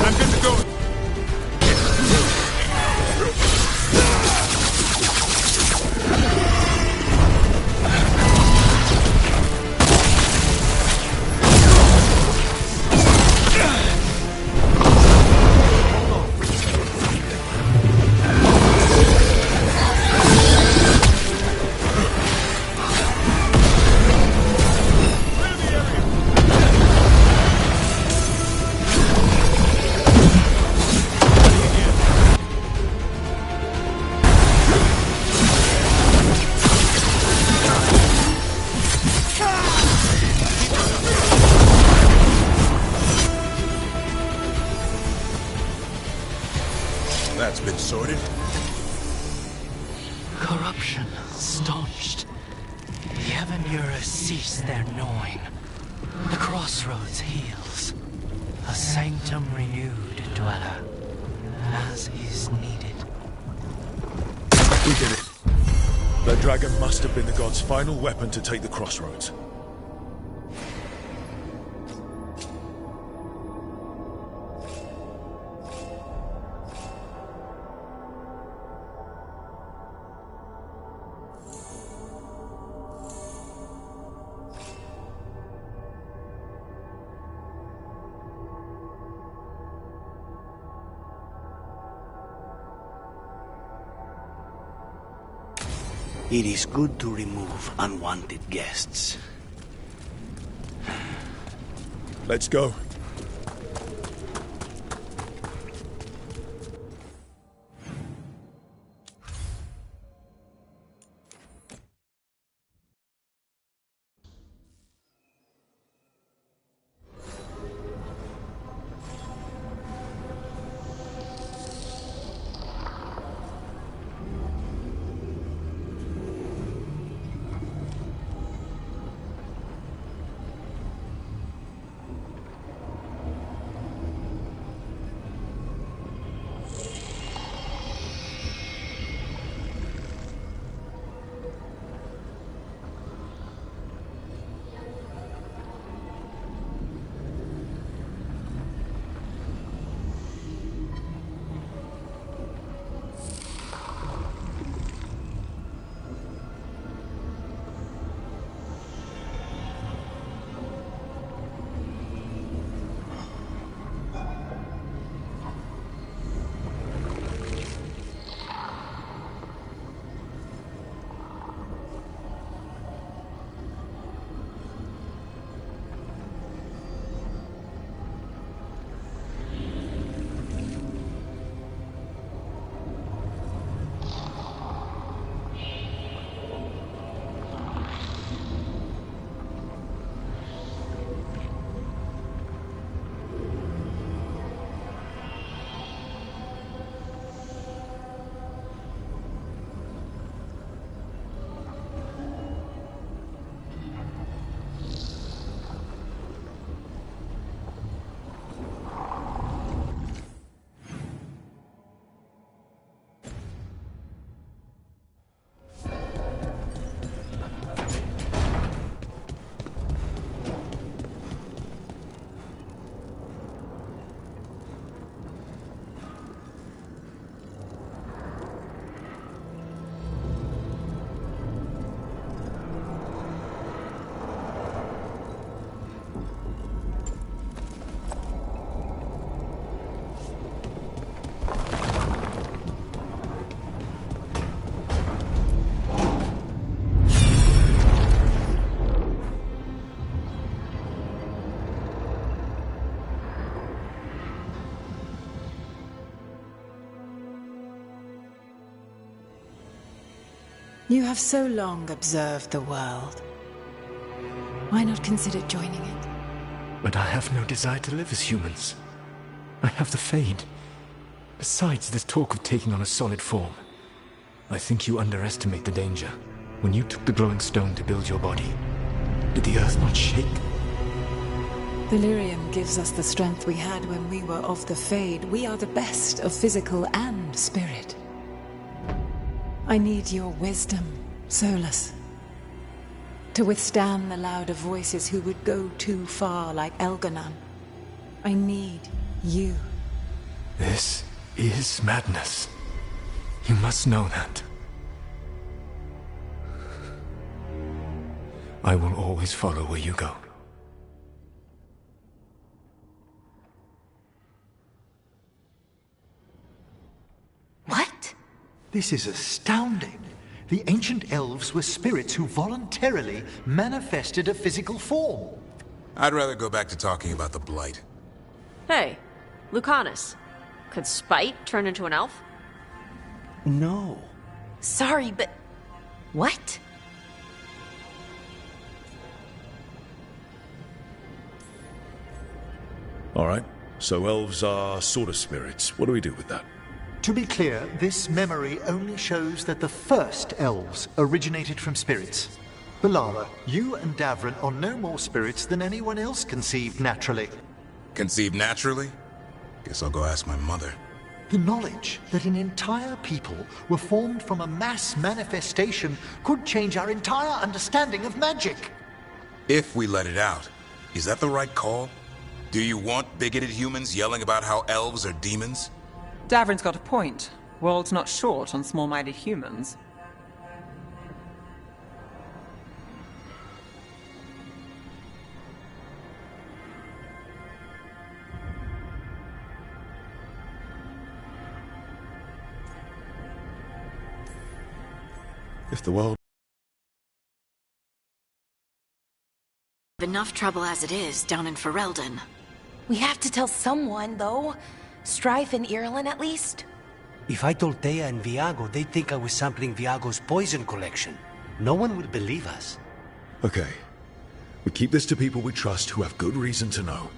I'm good to go. That's been sorted. Corruption staunched. The Evanura cease their gnawing. The crossroads heals. A sanctum renewed, dweller, as is needed. We did it. That dragon must have been the god's final weapon to take the crossroads. It is good to remove unwanted guests. Let's go. You have so long observed the world. Why not consider joining it? But I have no desire to live as humans. I have the Fade. Besides, this talk of taking on a solid form. I think you underestimate the danger. When you took the glowing stone to build your body, did the earth not shake? Delirium gives us the strength we had when we were of the Fade. We are the best of physical and spirit. I need your wisdom, Solus. To withstand the louder voices who would go too far like Elganon. I need you. This is madness. You must know that. I will always follow where you go. What? This is astounding. The ancient elves were spirits who voluntarily manifested a physical form. I'd rather go back to talking about the Blight. Hey, Lucanus. Could Spite turn into an elf? No. Sorry, but... What? Alright, so elves are sort of spirits. What do we do with that? To be clear, this memory only shows that the first elves originated from spirits. Belala, you and Davrin are no more spirits than anyone else conceived naturally. Conceived naturally? Guess I'll go ask my mother. The knowledge that an entire people were formed from a mass manifestation could change our entire understanding of magic. If we let it out, is that the right call? Do you want bigoted humans yelling about how elves are demons? Davrin's got a point. World's not short on small-minded humans. If the world... Enough trouble as it is down in Ferelden. We have to tell someone, though. Strife and Irulan, at least. If I told Thea and Viago, they'd think I was sampling Viago's poison collection. No one would believe us. Okay. We keep this to people we trust who have good reason to know.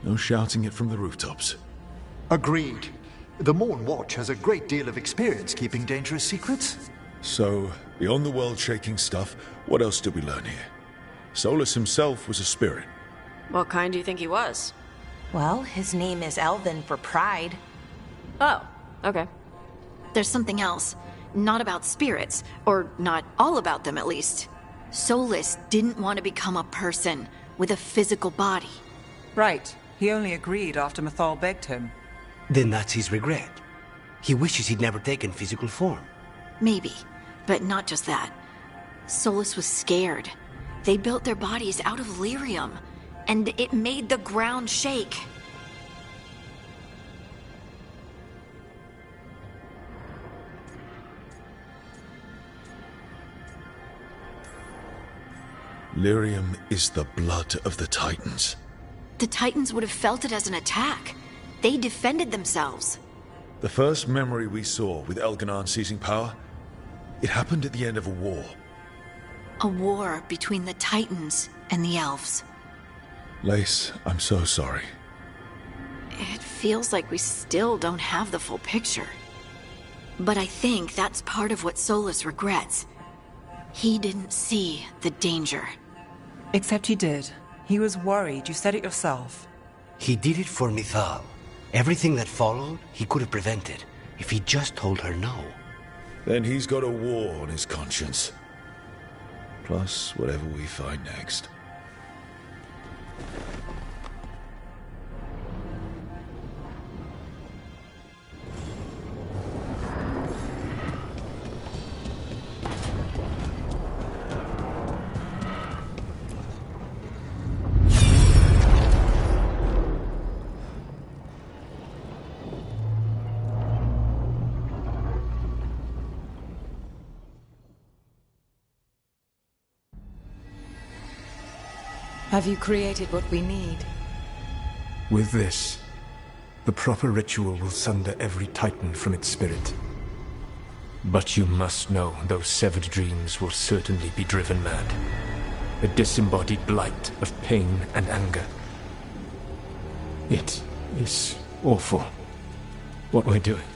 No shouting it from the rooftops. Agreed. The Morn Watch has a great deal of experience keeping dangerous secrets. So, beyond the world-shaking stuff, what else did we learn here? Solus himself was a spirit. What kind do you think he was? Well, his name is Elven for pride. Oh, okay. There's something else. Not about spirits, or not all about them at least. Solus didn't want to become a person with a physical body. Right. He only agreed after Mathal begged him. Then that's his regret. He wishes he'd never taken physical form. Maybe, but not just that. Solus was scared. They built their bodies out of lyrium, and it made the ground shake. Lyrium is the blood of the Titans. The Titans would have felt it as an attack. They defended themselves. The first memory we saw with Elganon seizing power, it happened at the end of a war. A war between the Titans and the elves. Lace, I'm so sorry. It feels like we still don't have the full picture. But I think that's part of what Solus regrets. He didn't see the danger. Except he did. He was worried. You said it yourself. He did it for Mithal. Everything that followed, he could have prevented, if he just told her no. Then he's got a war on his conscience. Plus, whatever we find next. Have you created what we need? With this, the proper ritual will sunder every Titan from its spirit. But you must know those severed dreams will certainly be driven mad. A disembodied blight of pain and anger. It is awful what we're doing.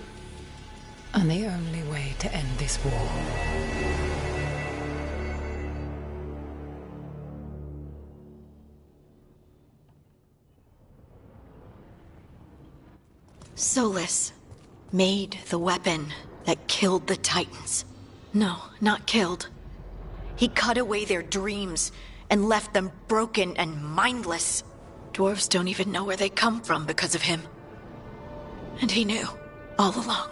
And the only way to end this war. Solus made the weapon that killed the Titans. No, not killed. He cut away their dreams and left them broken and mindless. Dwarves don't even know where they come from because of him. And he knew, all along.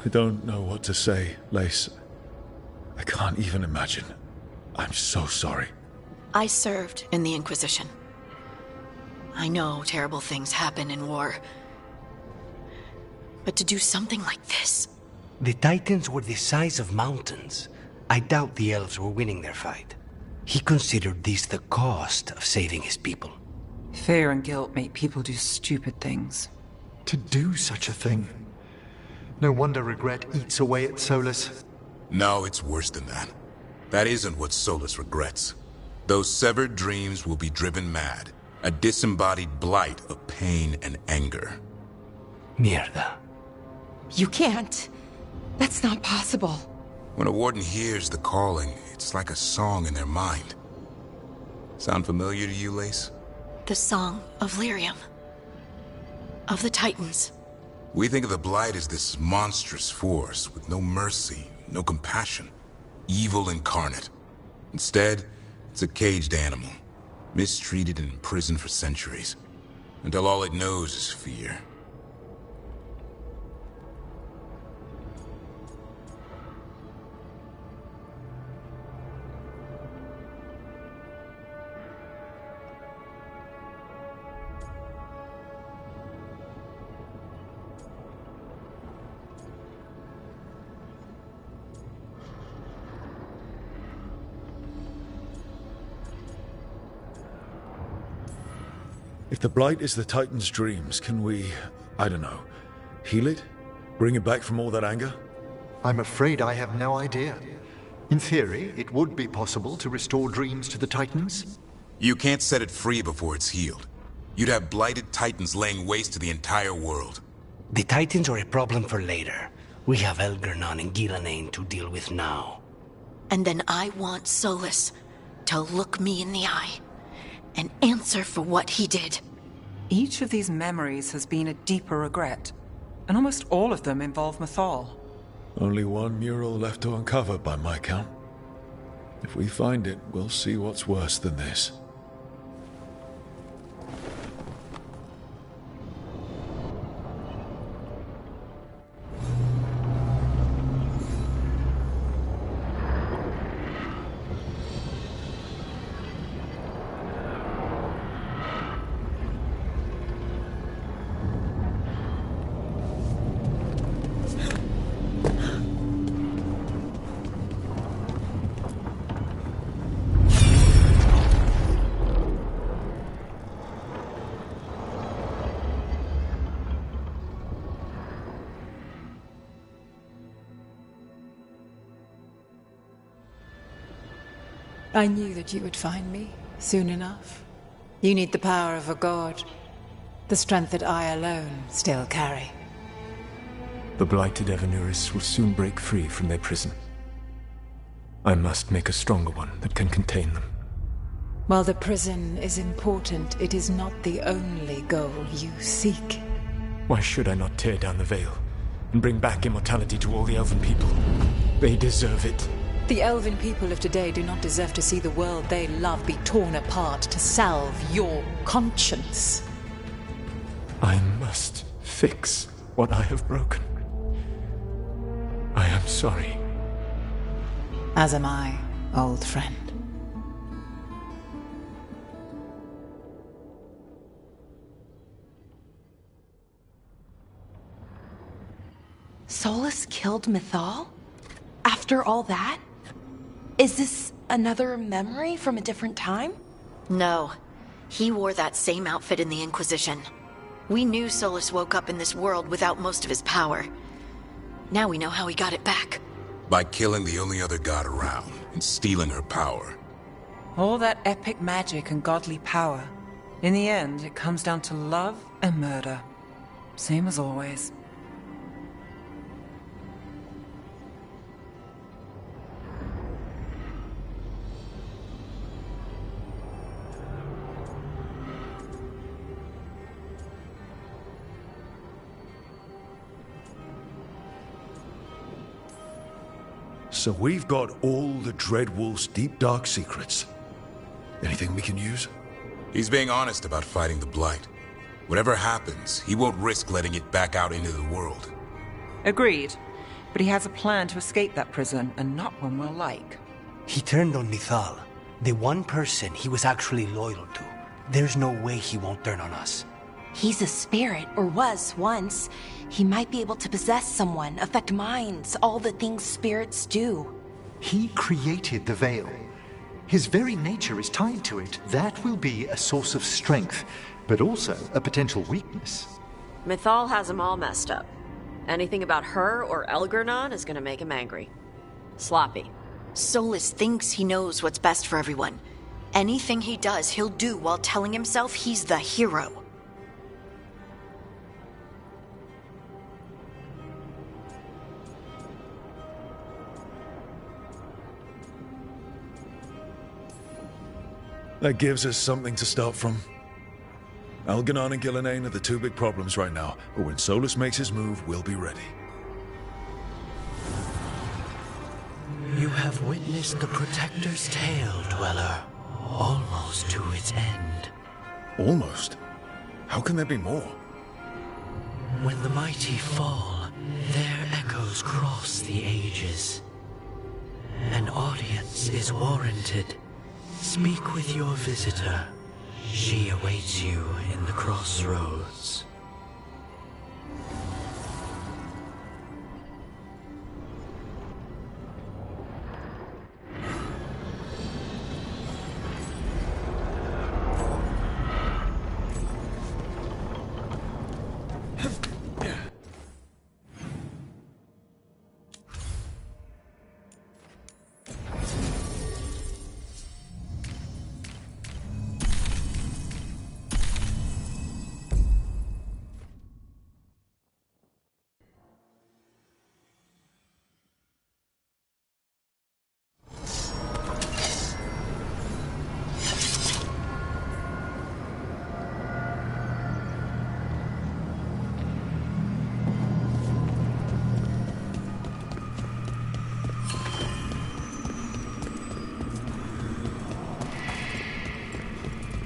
I don't know what to say, Lace. I can't even imagine. I'm so sorry. I served in the Inquisition. I know terrible things happen in war. But to do something like this... The Titans were the size of mountains. I doubt the elves were winning their fight. He considered this the cost of saving his people. Fear and guilt make people do stupid things. To do such a thing. No wonder regret eats away at Solus. No, it's worse than that. That isn't what Solus regrets. Those severed dreams will be driven mad. A disembodied blight of pain and anger. Mierda. You can't. That's not possible. When a warden hears the calling, it's like a song in their mind. Sound familiar to you, Lace? The song of Lyrium. Of the Titans. We think of the Blight as this monstrous force with no mercy, no compassion. Evil incarnate. Instead, it's a caged animal. Mistreated and imprisoned for centuries. Until all it knows is fear. If the Blight is the Titan's dreams, can we, I don't know, heal it? Bring it back from all that anger? I'm afraid I have no idea. In theory, it would be possible to restore dreams to the Titans. You can't set it free before it's healed. You'd have blighted Titans laying waste to the entire world. The Titans are a problem for later. We have Elgernon and Gillanane to deal with now. And then I want Solus to look me in the eye and answer for what he did. Each of these memories has been a deeper regret, and almost all of them involve Mythal. Only one mural left to uncover by my count. If we find it, we'll see what's worse than this. I knew that you would find me, soon enough. You need the power of a god. The strength that I alone still carry. The blighted Evanuris will soon break free from their prison. I must make a stronger one that can contain them. While the prison is important, it is not the only goal you seek. Why should I not tear down the veil and bring back immortality to all the Elven people? They deserve it. The Elven people of today do not deserve to see the world they love be torn apart to salve your conscience. I must fix what I have broken. I am sorry. As am I, old friend. Solus killed Mythal? After all that? Is this another memory from a different time? No. He wore that same outfit in the Inquisition. We knew Solus woke up in this world without most of his power. Now we know how he got it back. By killing the only other god around and stealing her power. All that epic magic and godly power. In the end, it comes down to love and murder. Same as always. So we've got all the Dreadwolf's deep dark secrets. Anything we can use? He's being honest about fighting the Blight. Whatever happens, he won't risk letting it back out into the world. Agreed. But he has a plan to escape that prison, and not one we'll like. He turned on Nithal, the one person he was actually loyal to. There's no way he won't turn on us. He's a spirit, or was once. He might be able to possess someone, affect minds, all the things spirits do. He created the Veil. His very nature is tied to it. That will be a source of strength, but also a potential weakness. Mythal has him all messed up. Anything about her or Elgernon is gonna make him angry. Sloppy. Solus thinks he knows what's best for everyone. Anything he does, he'll do while telling himself he's the hero. That gives us something to start from. Algernon and Gillenane are the two big problems right now, but when Solus makes his move, we'll be ready. You have witnessed the Protector's tale, Dweller, almost to its end. Almost? How can there be more? When the mighty fall, their echoes cross the ages. An audience is warranted. Speak with your visitor. She awaits you in the crossroads.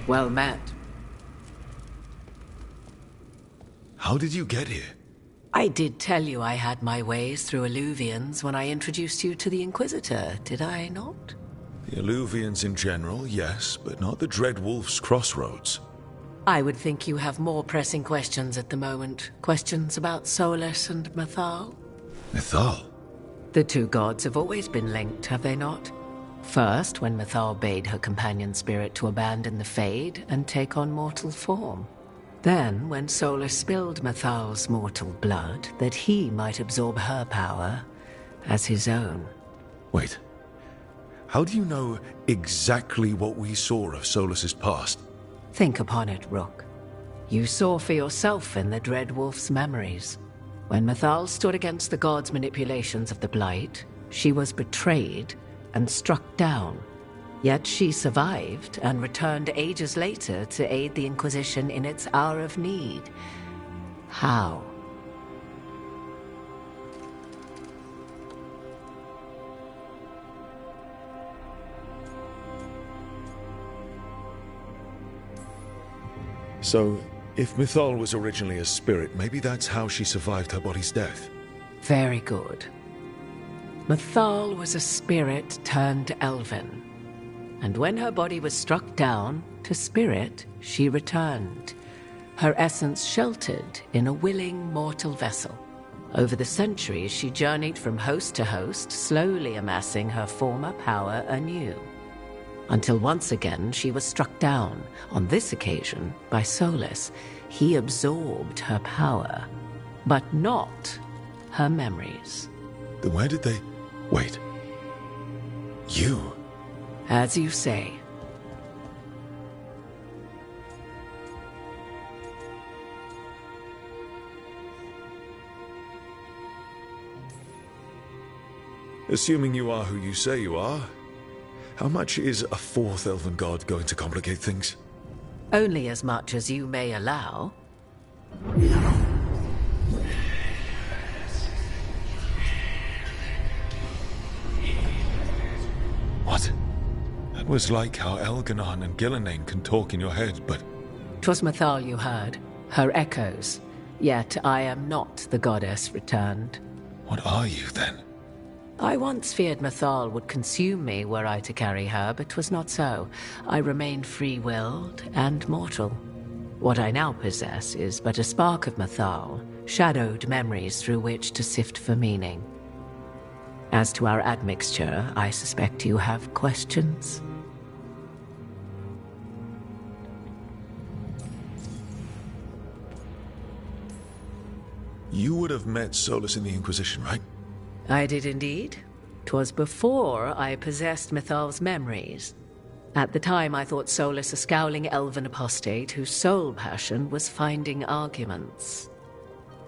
Well met. How did you get here? I did tell you I had my ways through Illuvians when I introduced you to the Inquisitor, did I not? The Illuvians in general, yes, but not the Dreadwolf's crossroads. I would think you have more pressing questions at the moment. Questions about Solus and Mythal? Mythal? The two gods have always been linked, have they not? First, when Mythal bade her companion spirit to abandon the Fade and take on mortal form. Then, when Solus spilled Mythal's mortal blood, that he might absorb her power as his own. Wait. How do you know exactly what we saw of Solus's past? Think upon it, Rook. You saw for yourself in the Dreadwolf's memories. When Mythal stood against the gods' manipulations of the Blight, she was betrayed and struck down. Yet she survived and returned ages later to aid the Inquisition in its hour of need. How? So, if Mythal was originally a spirit, maybe that's how she survived her body's death. Very good. Mythal was a spirit turned elven. And when her body was struck down, to spirit, she returned. Her essence sheltered in a willing mortal vessel. Over the centuries, she journeyed from host to host, slowly amassing her former power anew. Until once again, she was struck down, on this occasion, by Solus. He absorbed her power, but not her memories. Then where did they... Wait. You? As you say. Assuming you are who you say you are, how much is a fourth elven god going to complicate things? Only as much as you may allow. It was like how Elganon and Gillenane can talk in your head, but... 'Twas Mythal you heard, her echoes. Yet I am not the goddess returned. What are you, then? I once feared Mythal would consume me were I to carry her, but 'twas not so. I remain free-willed and mortal. What I now possess is but a spark of Mythal, shadowed memories through which to sift for meaning. As to our admixture, I suspect you have questions. You would have met Solus in the Inquisition, right? I did indeed. 'Twas before I possessed Mythal's memories. At the time, I thought Solus a scowling elven apostate whose sole passion was finding arguments.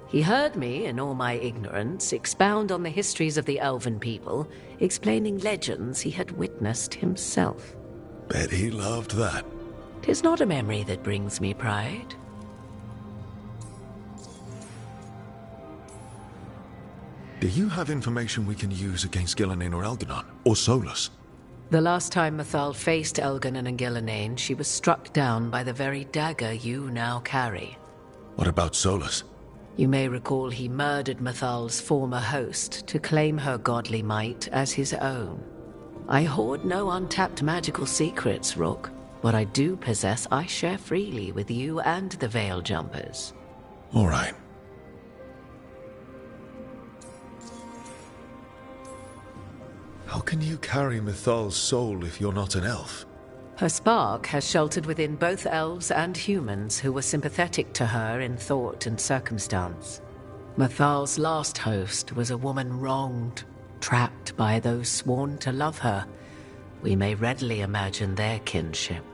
He heard me, in all my ignorance, expound on the histories of the elven people, explaining legends he had witnessed himself. Bet he loved that. 'Tis not a memory that brings me pride. Do you have information we can use against Gillenane or Elganon, or Solus? The last time Mythal faced Elganon and Gillenane, she was struck down by the very dagger you now carry. What about Solus? You may recall he murdered Mythal's former host to claim her godly might as his own. I hoard no untapped magical secrets, Rook. What I do possess, I share freely with you and the Veil Jumpers. All right. How can you carry Mythal's soul if you're not an elf? Her spark has sheltered within both elves and humans who were sympathetic to her in thought and circumstance. Mythal's last host was a woman wronged, trapped by those sworn to love her. We may readily imagine their kinship.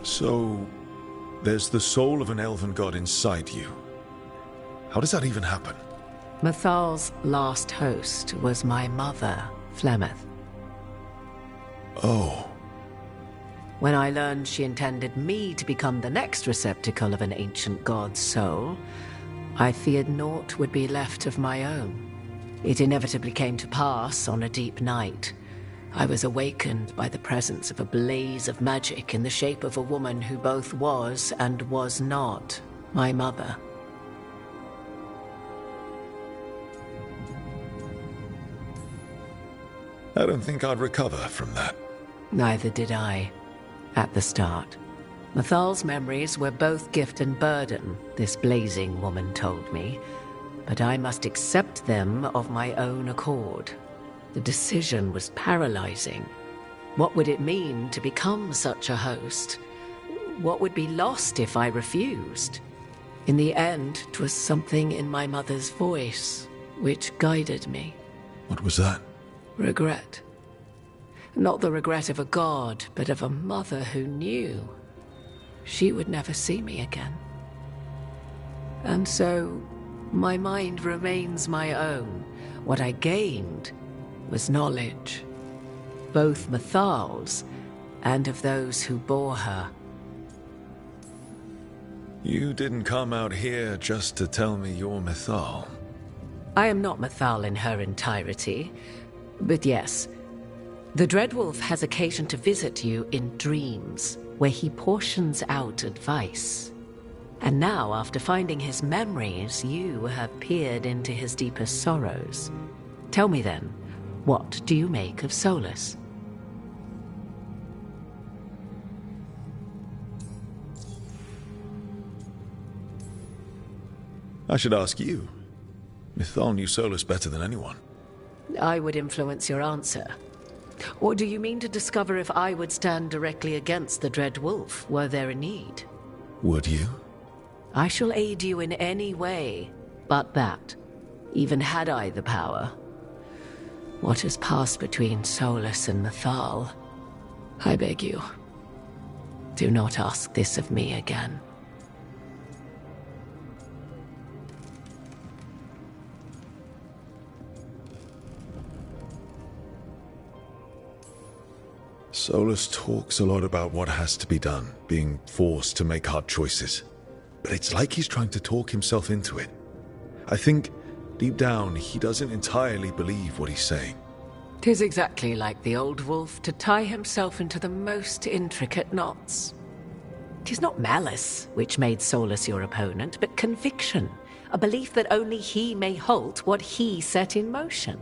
So, there's the soul of an elven god inside you. How does that even happen? Mythal's last host was my mother, Flemeth. Oh. When I learned she intended me to become the next receptacle of an ancient god's soul, I feared naught would be left of my own. It inevitably came to pass on a deep night. I was awakened by the presence of a blaze of magic in the shape of a woman who both was and was not my mother. I don't think I'd recover from that. Neither did I, at the start. Mythal's memories were both gift and burden, this blazing woman told me, but I must accept them of my own accord. The decision was paralyzing. What would it mean to become such a host? What would be lost if I refused? In the end, 'twas something in my mother's voice which guided me. What was that? Regret. Not the regret of a god, but of a mother who knew she would never see me again. And so, my mind remains my own. What I gained was knowledge, both Mythal's and of those who bore her. You didn't come out here just to tell me you're Mythal. I am not Mythal in her entirety, but yes, the Dreadwolf has occasion to visit you in dreams, where he portions out advice. And now, after finding his memories, you have peered into his deepest sorrows. Tell me then, what do you make of Solus? I should ask you. Mythal knew Solus better than anyone. I would influence your answer. Or do you mean to discover if I would stand directly against the Dread Wolf, were there a need? Would you? I shall aid you in any way but that, even had I the power. What has passed between Solus and Mythal, I beg you, do not ask this of me again. Solus talks a lot about what has to be done, being forced to make hard choices. But it's like he's trying to talk himself into it. I think Deep down, he doesn't entirely believe what he's saying. 'Tis exactly like the old wolf to tie himself into the most intricate knots. 'Tis not malice which made Solus your opponent, but conviction, a belief that only he may halt what he set in motion.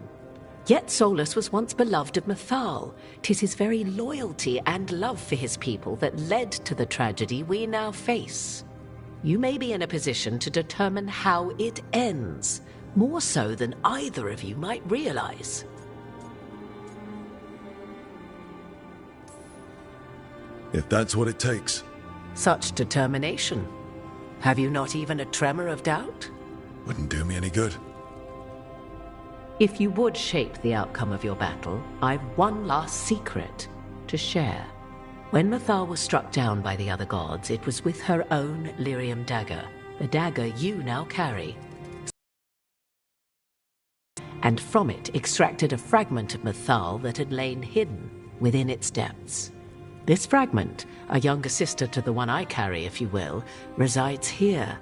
Yet Solus was once beloved of Mythal. 'Tis his very loyalty and love for his people that led to the tragedy we now face. You may be in a position to determine how it ends, more so than either of you might realize. If that's what it takes. Such determination. Have you not even a tremor of doubt? Wouldn't do me any good. If you would shape the outcome of your battle, I've one last secret to share. When Mythal was struck down by the other gods, it was with her own lyrium dagger, the dagger you now carry. And from it extracted a fragment of Mythal that had lain hidden within its depths. This fragment, a younger sister to the one I carry, if you will, resides here,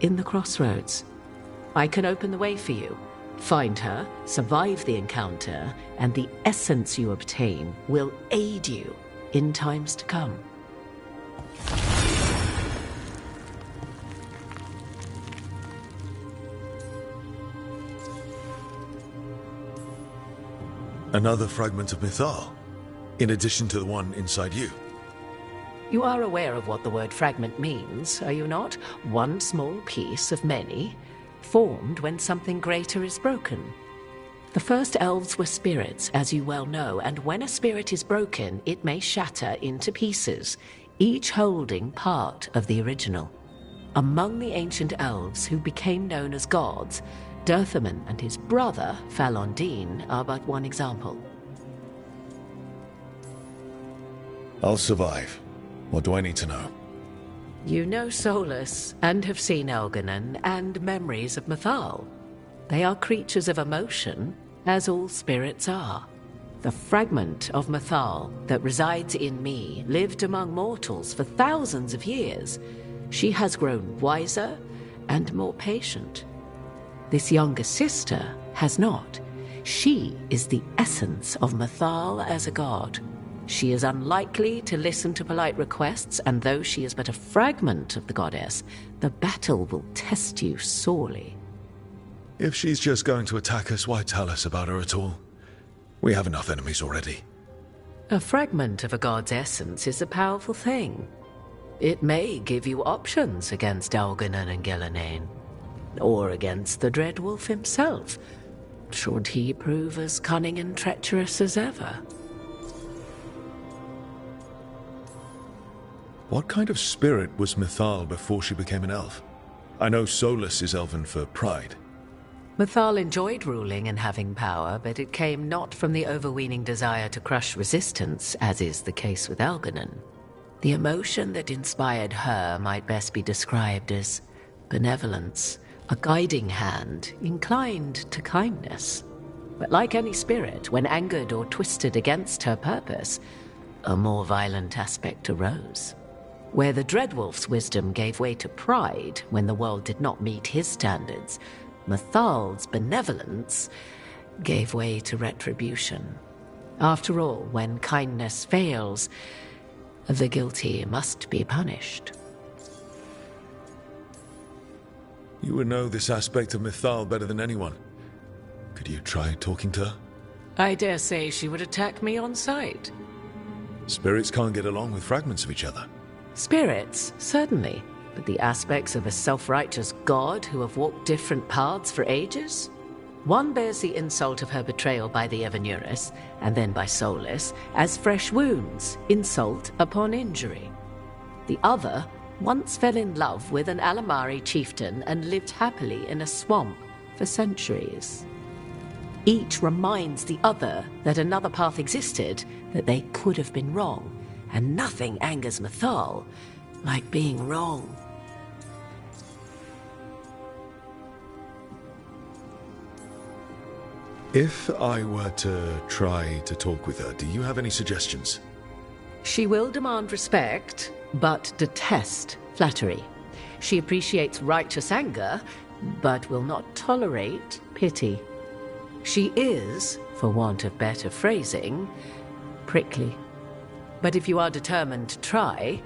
in the crossroads. I can open the way for you. Find her, survive the encounter, and the essence you obtain will aid you in times to come. Another fragment of Mythal, in addition to the one inside you. You are aware of what the word fragment means, are you not? One small piece of many, formed when something greater is broken. The first elves were spirits, as you well know, and when a spirit is broken, it may shatter into pieces, each holding part of the original. Among the ancient elves who became known as gods, Dirthaman and his brother, Falondine, are but one example. I'll survive. What do I need to know? You know Solus, and have seen Elganon, and memories of Mythal. They are creatures of emotion, as all spirits are. The fragment of Mythal that resides in me lived among mortals for thousands of years. She has grown wiser and more patient. This younger sister has not. She is the essence of Mythal as a god. She is unlikely to listen to polite requests, and though she is but a fragment of the goddess, the battle will test you sorely. If she's just going to attack us, why tell us about her at all? We have enough enemies already. A fragment of a god's essence is a powerful thing. It may give you options against Elganon and Gillenane, or against the Dread Wolf himself, should he prove as cunning and treacherous as ever. What kind of spirit was Mythal before she became an elf? I know Solus is elven for pride. Mythal enjoyed ruling and having power, but it came not from the overweening desire to crush resistance, as is the case with Elganon. The emotion that inspired her might best be described as benevolence, a guiding hand inclined to kindness. But like any spirit, when angered or twisted against her purpose, a more violent aspect arose. Where the Dreadwolf's wisdom gave way to pride when the world did not meet his standards, Mythal's benevolence gave way to retribution. After all, when kindness fails, the guilty must be punished. You would know this aspect of Mythal better than anyone. Could you try talking to her? I dare say she would attack me on sight. Spirits can't get along with fragments of each other. Spirits, certainly, but the aspects of a self-righteous god who have walked different paths for ages? One bears the insult of her betrayal by the Evanuris, and then by Solus, as fresh wounds, insult upon injury. The other once fell in love with an Alamari chieftain and lived happily in a swamp for centuries. Each reminds the other that another path existed, that they could have been wrong, and nothing angers Mythal like being wrong. If I were to try to talk with her, do you have any suggestions? She will demand respect, but detest flattery. She appreciates righteous anger, but will not tolerate pity. She is, for want of better phrasing, prickly. But if you are determined to try,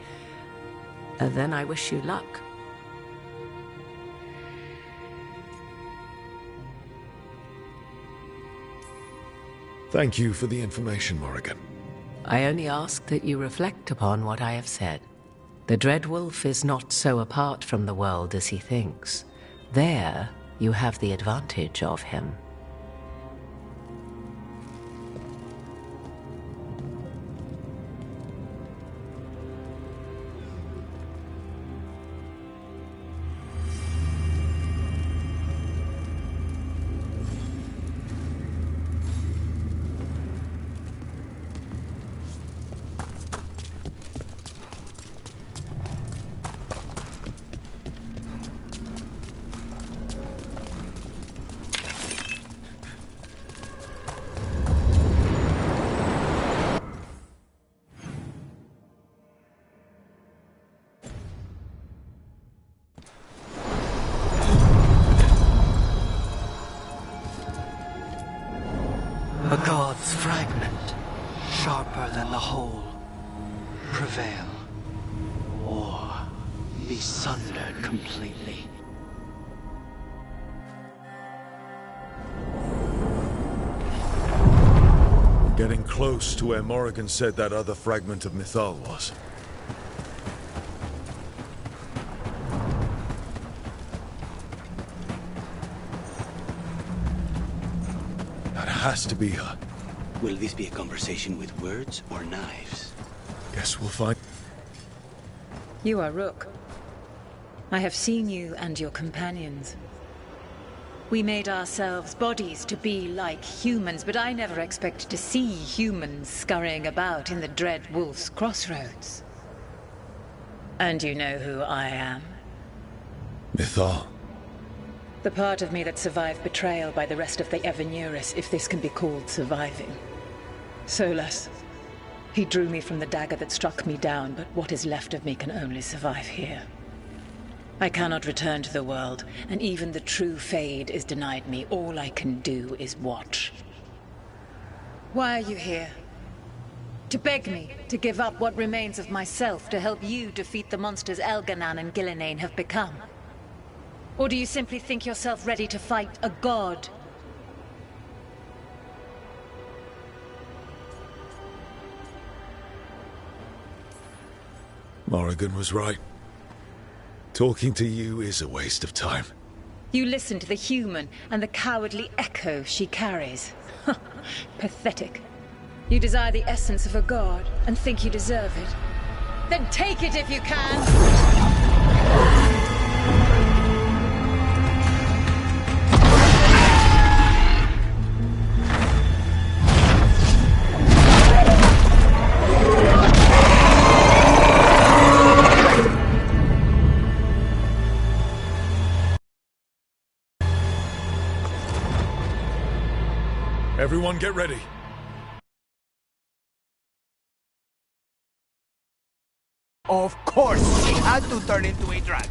then I wish you luck. Thank you for the information, Morrigan. I only ask that you reflect upon what I have said. The Dread Wolf is not so apart from the world as he thinks. There, you have the advantage of him. A god's fragment, sharper than the whole, prevail, or be sundered completely. Getting close to where Morrigan said that other fragment of Mythal was. That has to be her. Will this be a conversation with words or knives? Guess we'll find. You are Rook. I have seen you and your companions. We made ourselves bodies to be like humans, but I never expected to see humans scurrying about in the Dread Wolf's crossroads. And you know who I am? Mythal. The part of me that survived betrayal by the rest of the Evanuris, if this can be called surviving. Solas. He drew me from the dagger that struck me down, but what is left of me can only survive here. I cannot return to the world, and even the true Fade is denied me. All I can do is watch. Why are you here? To beg me to give up what remains of myself to help you defeat the monsters Elganan and Gillenane have become? Or do you simply think yourself ready to fight a god? Morrigan was right. Talking to you is a waste of time. You listen to the human and the cowardly echo she carries. Pathetic. You desire the essence of a god and think you deserve it. Then take it if you can! Everyone get ready. Of course, he had to turn into a dragon.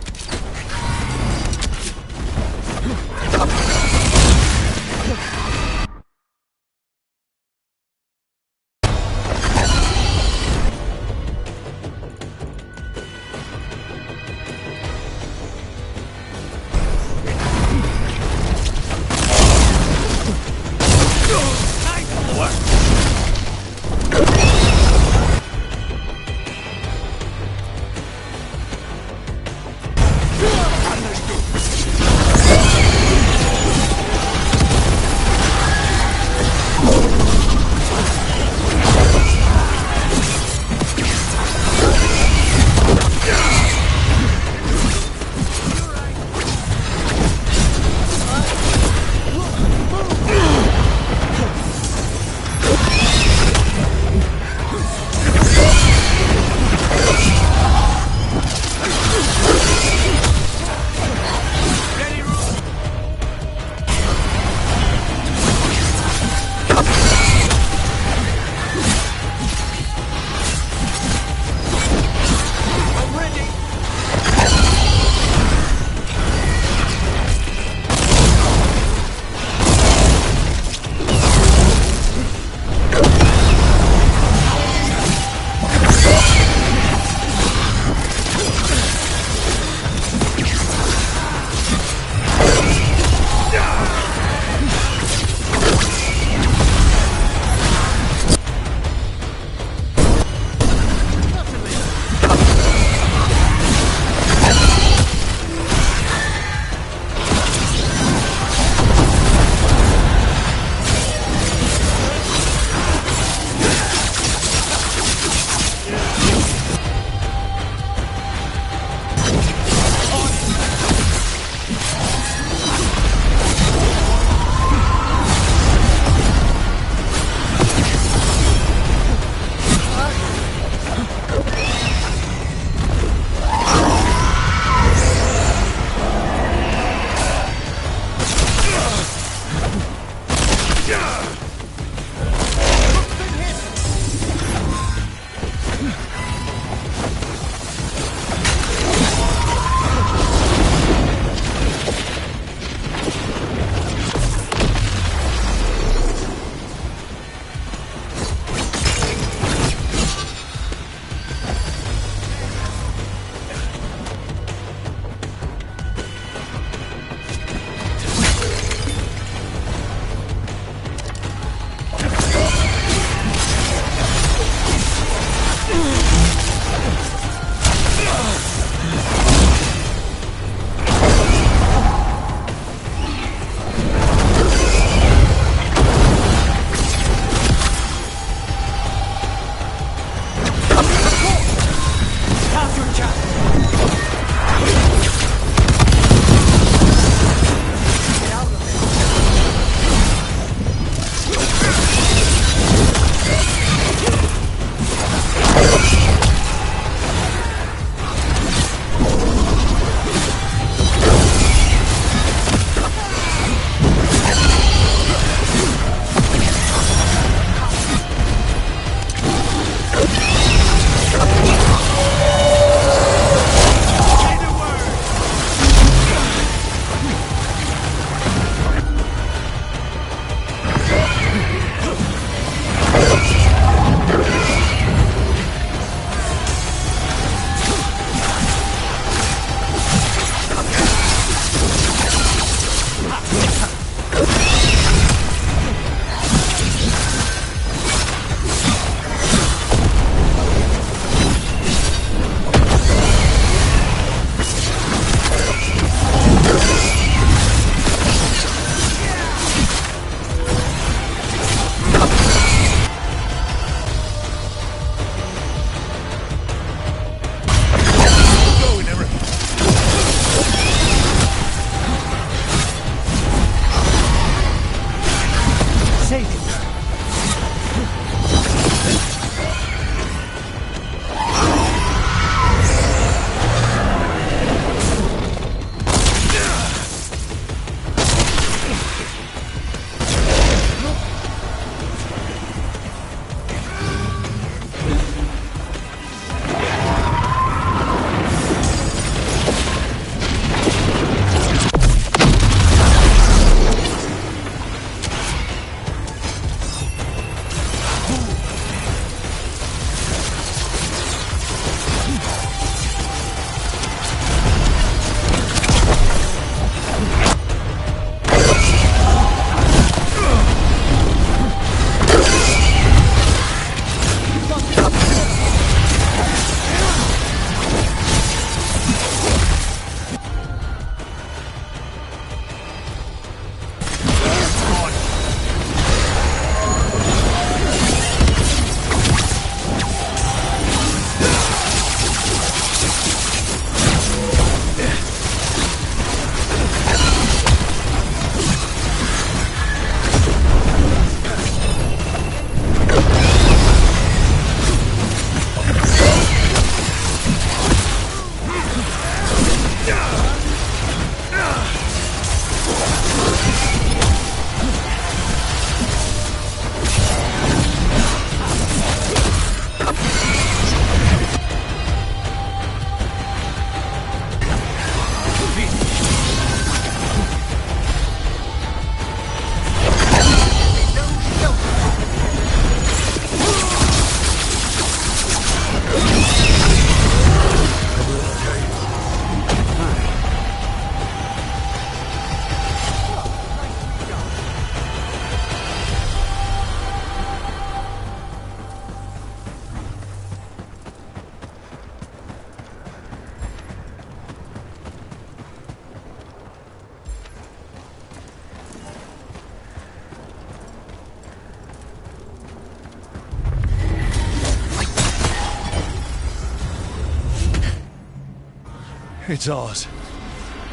It's ours.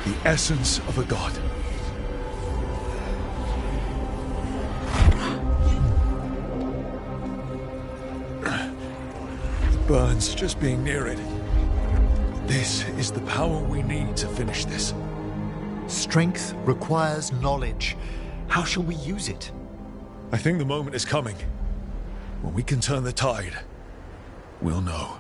The essence of a god. It burns just being near it. This is the power we need to finish this. Strength requires knowledge. How shall we use it? I think the moment is coming. When we can turn the tide, we'll know.